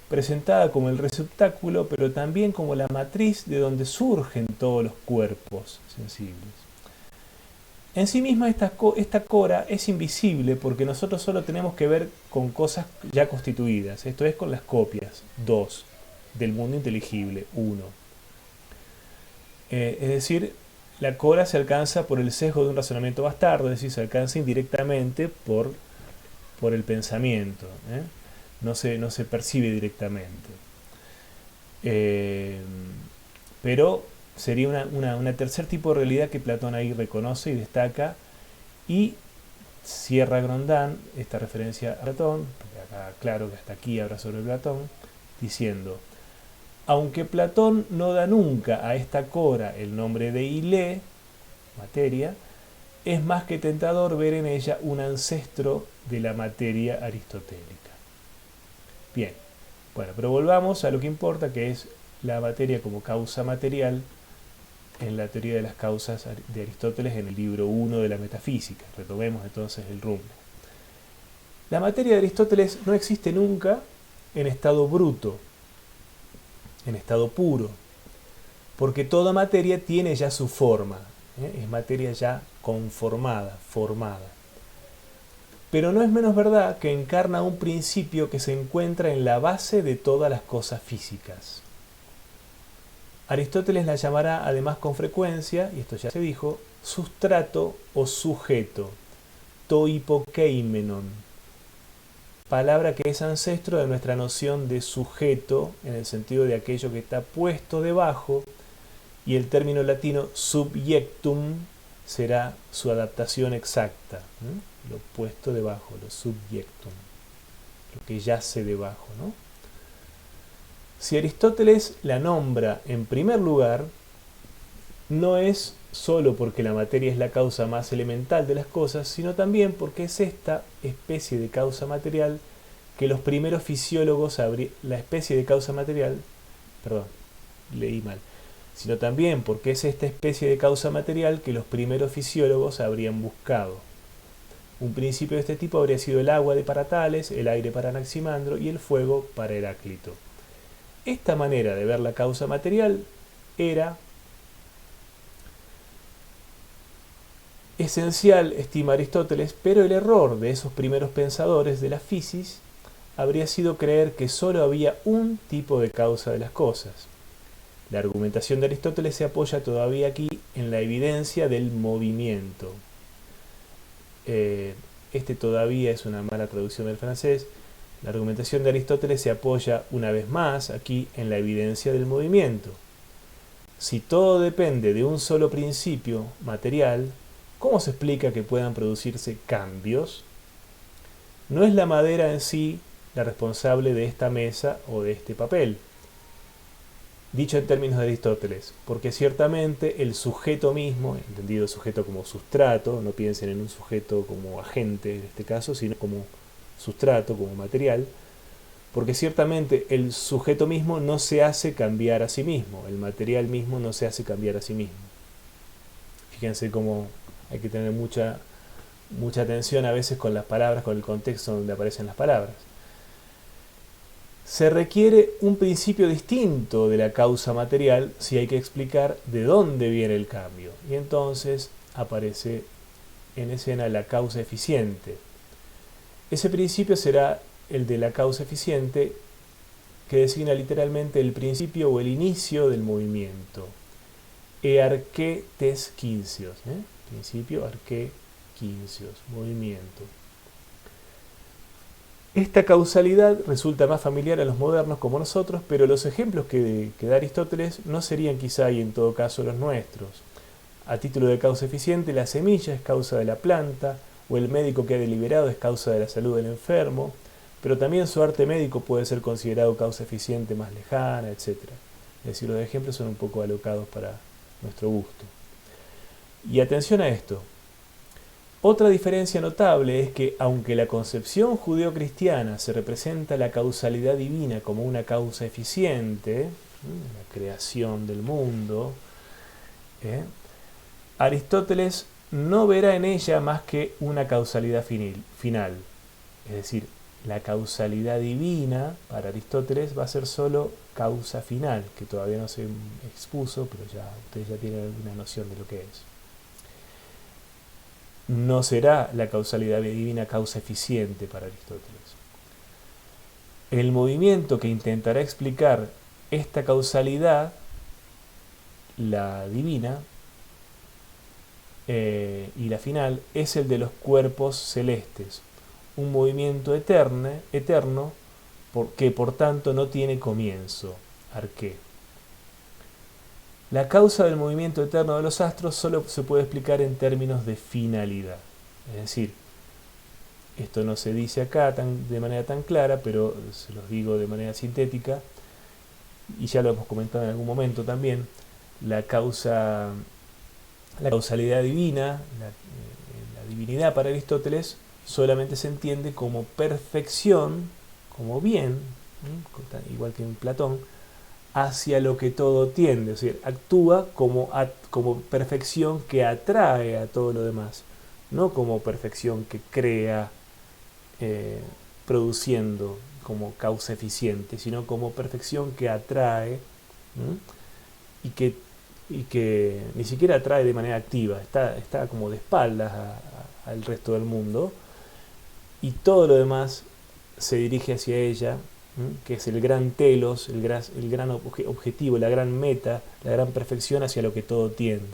presentada como el receptáculo, pero también como la matriz de donde surgen todos los cuerpos sensibles. En sí misma esta cora es invisible porque nosotros solo tenemos que ver con cosas ya constituidas, esto es con las copias, 2, del mundo inteligible, 1. Es decir, la cora se alcanza por el sesgo de un razonamiento bastardo, es decir, se alcanza indirectamente por el pensamiento, ¿eh? No se percibe directamente. Pero sería una tercer tipo de realidad que Platón ahí reconoce y destaca, y cierra Grondin esta referencia a Platón, porque acá claro que hasta aquí habla sobre Platón, diciendo: aunque Platón no da nunca a esta cora el nombre de Ile, materia, es más que tentador ver en ella un ancestro de la materia aristotélica. Bien, bueno, pero volvamos a lo que importa, que es la materia como causa material en la teoría de las causas de Aristóteles en el libro 1 de la metafísica. Retomemos entonces el rumbo. La materia de Aristóteles no existe nunca en estado bruto, en estado puro, porque toda materia tiene ya su forma, es materia ya conformada, formada. Pero no es menos verdad que encarna un principio que se encuentra en la base de todas las cosas físicas. Aristóteles la llamará además con frecuencia, y esto ya se dijo, sustrato o sujeto, toipokeimenon, palabra que es ancestro de nuestra noción de sujeto en el sentido de aquello que está puesto debajo, y el término latino subjectum será su adaptación exacta, lo puesto debajo, lo subjectum, lo que yace debajo, ¿no? Si Aristóteles la nombra en primer lugar, no es solo porque la materia es la causa más elemental de las cosas, sino también porque es esta especie de causa material que los primeros fisiólogos la especie de causa material, perdón, leí mal, sino también porque es esta especie de causa material que los primeros fisiólogos habrían buscado. Un principio de este tipo habría sido el agua de para Tales, el aire para Anaximandro y el fuego para Heráclito. Esta manera de ver la causa material era esencial, estima Aristóteles, pero el error de esos primeros pensadores de la fisis habría sido creer que solo había un tipo de causa de las cosas. La argumentación de Aristóteles se apoya todavía aquí en la evidencia del movimiento. Este todavía es una mala traducción del francés. La argumentación de Aristóteles se apoya una vez más aquí en la evidencia del movimiento. Si todo depende de un solo principio material, ¿cómo se explica que puedan producirse cambios? No es la madera en sí la responsable de esta mesa o de este papel, dicho en términos de Aristóteles, porque ciertamente el sujeto mismo, entendido sujeto como sustrato, no piensen en un sujeto como agente en este caso, sino como sustrato, como material, porque ciertamente el sujeto mismo no se hace cambiar a sí mismo, el material mismo no se hace cambiar a sí mismo. Fíjense cómo hay que tener mucha atención a veces con las palabras, con el contexto donde aparecen las palabras. Se requiere un principio distinto de la causa material si hay que explicar de dónde viene el cambio. Y entonces aparece en escena la causa eficiente. Ese principio será el de la causa eficiente, que designa literalmente el principio o el inicio del movimiento. Earche tes quincios, principio, arche quincios, movimiento. Esta causalidad resulta más familiar a los modernos como nosotros, pero los ejemplos que da Aristóteles no serían quizá y en todo caso los nuestros. A título de causa eficiente, la semilla es causa de la planta, o el médico que ha deliberado es causa de la salud del enfermo, pero también su arte médico puede ser considerado causa eficiente más lejana, etc. Es decir, los ejemplos son un poco alocados para nuestro gusto. Y atención a esto. Otra diferencia notable es que, aunque la concepción judeocristiana se representa la causalidad divina como una causa eficiente, la creación del mundo, Aristóteles no verá en ella más que una causalidad final. Es decir, la causalidad divina para Aristóteles va a ser solo causa final, que todavía no se expuso, pero ya ustedes ya tienen alguna noción de lo que es. No será la causalidad divina causa eficiente para Aristóteles. El movimiento que intentará explicar esta causalidad, la divina, y la final, es el de los cuerpos celestes, un movimiento eterno que por tanto no tiene comienzo, arqué. La causa del movimiento eterno de los astros solo se puede explicar en términos de finalidad. Es decir, esto no se dice acá de manera tan clara, pero se los digo de manera sintética, y ya lo hemos comentado en algún momento también, la causalidad divina, la divinidad para Aristóteles, solamente se entiende como perfección, como bien, igual que en Platón, hacia lo que todo tiende, es decir, actúa como perfección que atrae a todo lo demás, no como perfección que crea, produciendo como causa eficiente, sino como perfección que atrae, y que ni siquiera atrae de manera activa, está como de espaldas al resto del mundo, y todo lo demás se dirige hacia ella, que es el gran telos, el gran objetivo, la gran meta, la gran perfección hacia lo que todo tiende.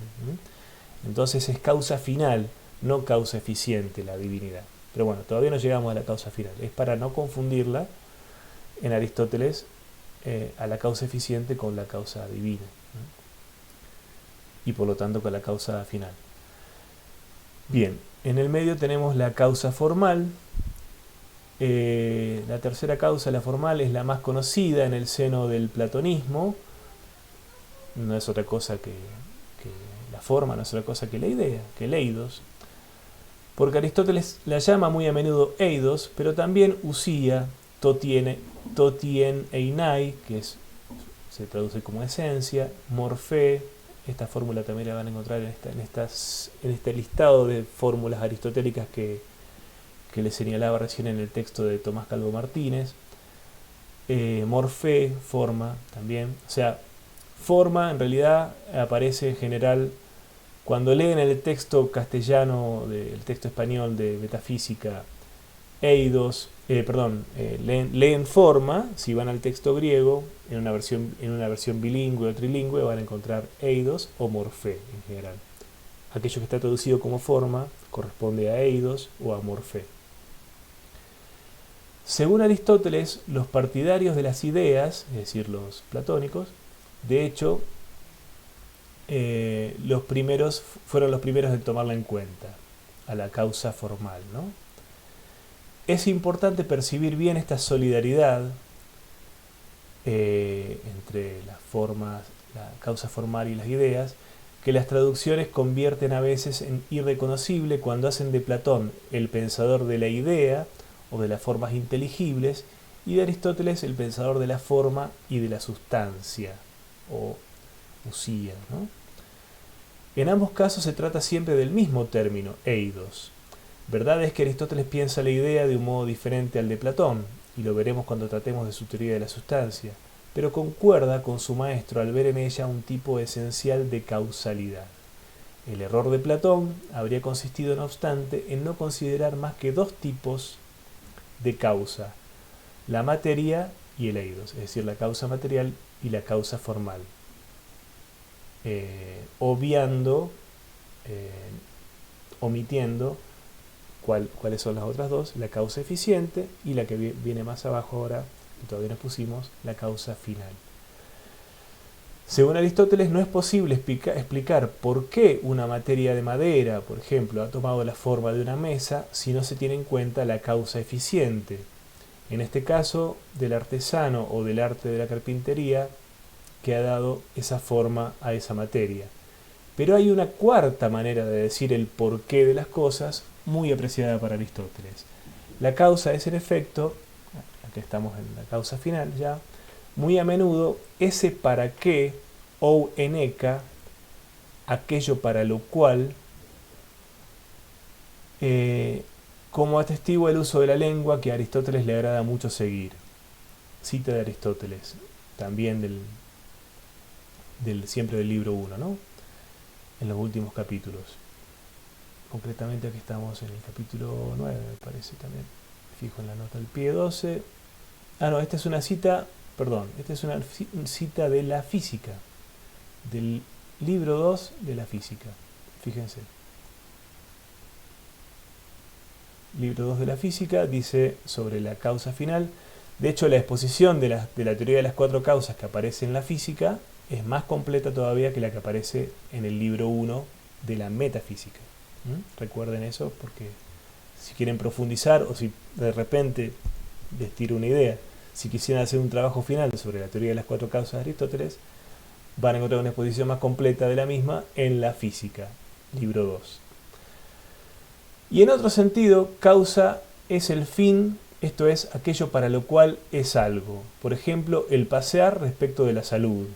Entonces es causa final, no causa eficiente la divinidad. Pero bueno, todavía no llegamos a la causa final. Es para no confundirla en Aristóteles a la causa eficiente con la causa divina, y por lo tanto con la causa final. Bien, en el medio tenemos la causa formal. La tercera causa, la formal, es la más conocida en el seno del platonismo. No es otra cosa que la forma, no es otra cosa que la idea, que el eidos. Porque Aristóteles la llama muy a menudo eidos, pero también usía totien einai, que se traduce como esencia, morfé. Esta fórmula también la van a encontrar en este listado de fórmulas aristotélicas que les señalaba recién en el texto de Tomás Calvo Martínez. Morfé, forma también. O sea, forma en realidad aparece en general cuando leen el texto castellano, el texto español de metafísica, eidos, leen forma. Si van al texto griego, en una versión bilingüe o trilingüe, van a encontrar eidos o morfé en general. Aquello que está traducido como forma corresponde a eidos o a morfé. Según Aristóteles, los partidarios de las ideas, es decir, los platónicos, de hecho, fueron los primeros en tomarla en cuenta, a la causa formal, ¿no? Es importante percibir bien esta solidaridad entre las formas, la causa formal y las ideas, que las traducciones convierten a veces en irreconocible cuando hacen de Platón el pensador de la idea o de las formas inteligibles, y de Aristóteles el pensador de la forma y de la sustancia, o usía, ¿no? En ambos casos se trata siempre del mismo término, eidos. Verdad es que Aristóteles piensa la idea de un modo diferente al de Platón, y lo veremos cuando tratemos de su teoría de la sustancia, pero concuerda con su maestro al ver en ella un tipo esencial de causalidad. El error de Platón habría consistido, no obstante, en no considerar más que dos tipos de causa, la materia y el eidos, es decir, la causa material y la causa formal, omitiendo cuáles son las otras dos, la causa eficiente y la que viene más abajo ahora, que todavía nos pusimos, la causa final. Según Aristóteles, no es posible explicar por qué una materia de madera, por ejemplo, ha tomado la forma de una mesa si no se tiene en cuenta la causa eficiente. En este caso, del artesano o del arte de la carpintería, que ha dado esa forma a esa materia. Pero hay una cuarta manera de decir el porqué de las cosas, muy apreciada para Aristóteles. La causa es, en efecto, aquí estamos en la causa final ya, muy a menudo ese para qué, ou eneca, aquello para lo cual, como atestigua el uso de la lengua que a Aristóteles le agrada mucho seguir. Cita de Aristóteles, también siempre del libro 1, ¿no? En los últimos capítulos. Concretamente aquí estamos en el capítulo 9, me parece también. Fijo en la nota del pie 12. Ah, no, esta es una cita, perdón, esta es una cita de la física, del libro 2 de la física. Fíjense. Libro 2 de la física dice sobre la causa final. De hecho, la exposición de la teoría de las cuatro causas que aparece en la física es más completa todavía que la que aparece en el libro 1 de la metafísica. Recuerden eso, porque si quieren profundizar o si de repente les tiro una idea, si quisieran hacer un trabajo final sobre la teoría de las cuatro causas de Aristóteles, van a encontrar una exposición más completa de la misma en la física, libro 2. Y en otro sentido, causa es el fin, esto es, aquello para lo cual es algo. Por ejemplo, el pasear respecto de la salud.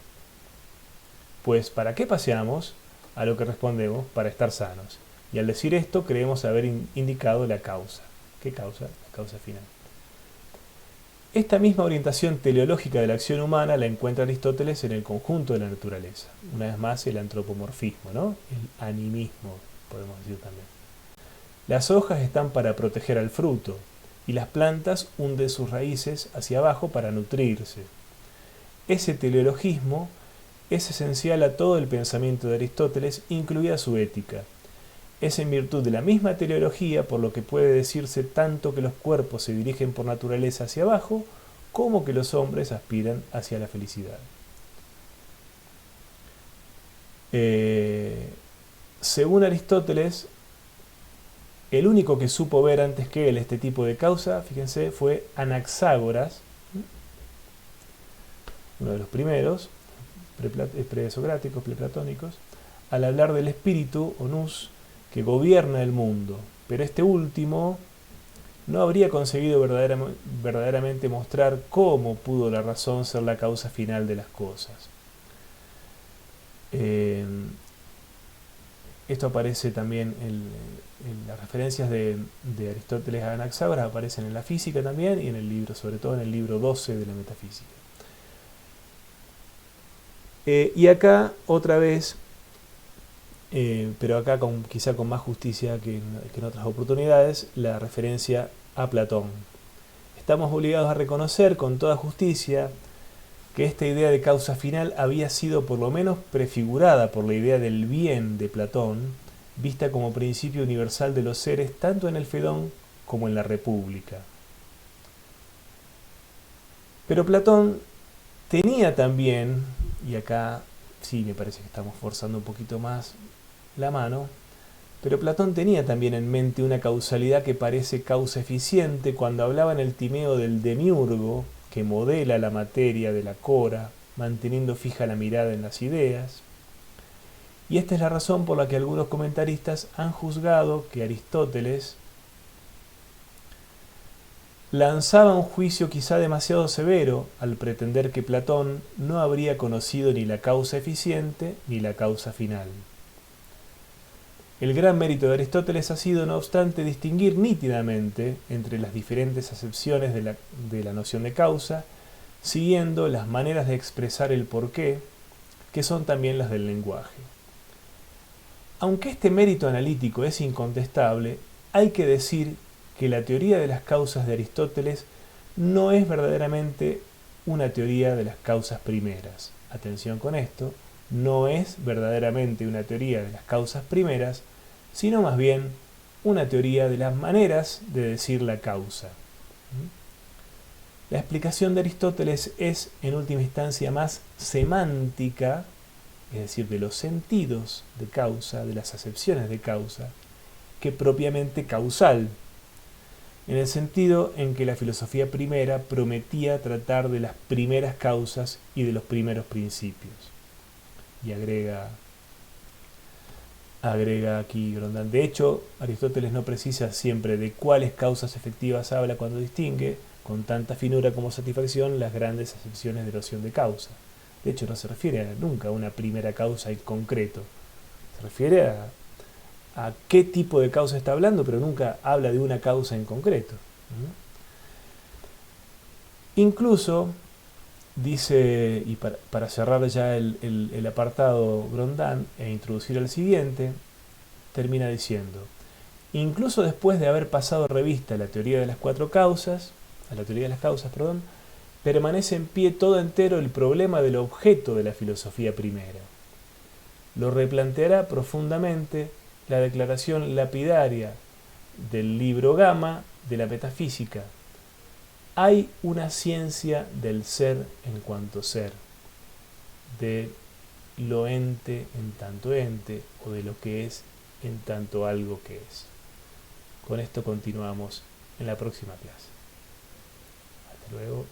Pues, ¿para qué paseamos? A lo que respondemos, para estar sanos. Y al decir esto, creemos haber indicado la causa. ¿Qué causa? La causa final. Esta misma orientación teleológica de la acción humana la encuentra Aristóteles en el conjunto de la naturaleza. Una vez más, el antropomorfismo, ¿no? El animismo, podemos decir también. Las hojas están para proteger al fruto, y las plantas hunden sus raíces hacia abajo para nutrirse. Ese teleologismo es esencial a todo el pensamiento de Aristóteles, incluida su ética. Es en virtud de la misma teleología por lo que puede decirse tanto que los cuerpos se dirigen por naturaleza hacia abajo, como que los hombres aspiran hacia la felicidad. Según Aristóteles, el único que supo ver antes que él este tipo de causa, fíjense, fue Anaxágoras, uno de los primeros, presocráticos, preplatónicos, al hablar del espíritu, o nous, que gobierna el mundo. Pero este último no habría conseguido verdaderamente mostrar cómo pudo la razón ser la causa final de las cosas. Esto aparece también en las referencias de Aristóteles a Anaxágoras, aparecen en la física también y en el libro, sobre todo en el libro 12 de la metafísica. Y acá otra vez, pero acá quizá con más justicia que en otras oportunidades, la referencia a Platón. Estamos obligados a reconocer con toda justicia que esta idea de causa final había sido por lo menos prefigurada por la idea del bien de Platón, vista como principio universal de los seres tanto en el Fedón como en la República. Pero Platón tenía también, y acá sí me parece que estamos forzando un poquito más la mano, pero Platón tenía también en mente una causalidad que parece causa eficiente cuando hablaba en el Timeo del demiurgo, que modela la materia de la cora, manteniendo fija la mirada en las ideas. Y esta es la razón por la que algunos comentaristas han juzgado que Aristóteles lanzaba un juicio quizá demasiado severo al pretender que Platón no habría conocido ni la causa eficiente ni la causa final. El gran mérito de Aristóteles ha sido, no obstante, distinguir nítidamente entre las diferentes acepciones de la noción de causa, siguiendo las maneras de expresar el porqué, que son también las del lenguaje. Aunque este mérito analítico es incontestable, hay que decir que la teoría de las causas de Aristóteles no es verdaderamente una teoría de las causas primeras. Atención con esto, no es verdaderamente una teoría de las causas primeras, sino más bien una teoría de las maneras de decir la causa. La explicación de Aristóteles es, en última instancia, más semántica, es decir, de los sentidos de causa, de las acepciones de causa, que propiamente causal, en el sentido en que la filosofía primera prometía tratar de las primeras causas y de los primeros principios. Y agrega aquí Grondán. De hecho, Aristóteles no precisa siempre de cuáles causas efectivas habla cuando distingue, con tanta finura como satisfacción, las grandes acepciones de noción de causa. De hecho, no se refiere nunca a una primera causa en concreto, Se refiere a qué tipo de causa está hablando, pero nunca habla de una causa en concreto. Incluso dice, y para cerrar ya el apartado Grondin e introducir el siguiente, termina diciendo: incluso después de haber pasado revista a la teoría de las cuatro causas, perdón, permanece en pie todo entero el problema del objeto de la filosofía primera. Lo replanteará profundamente la declaración lapidaria del libro Gama de la metafísica. Hay una ciencia del ser en cuanto ser, de lo ente en tanto ente, o de lo que es en tanto algo que es. Con esto continuamos en la próxima clase. Hasta luego.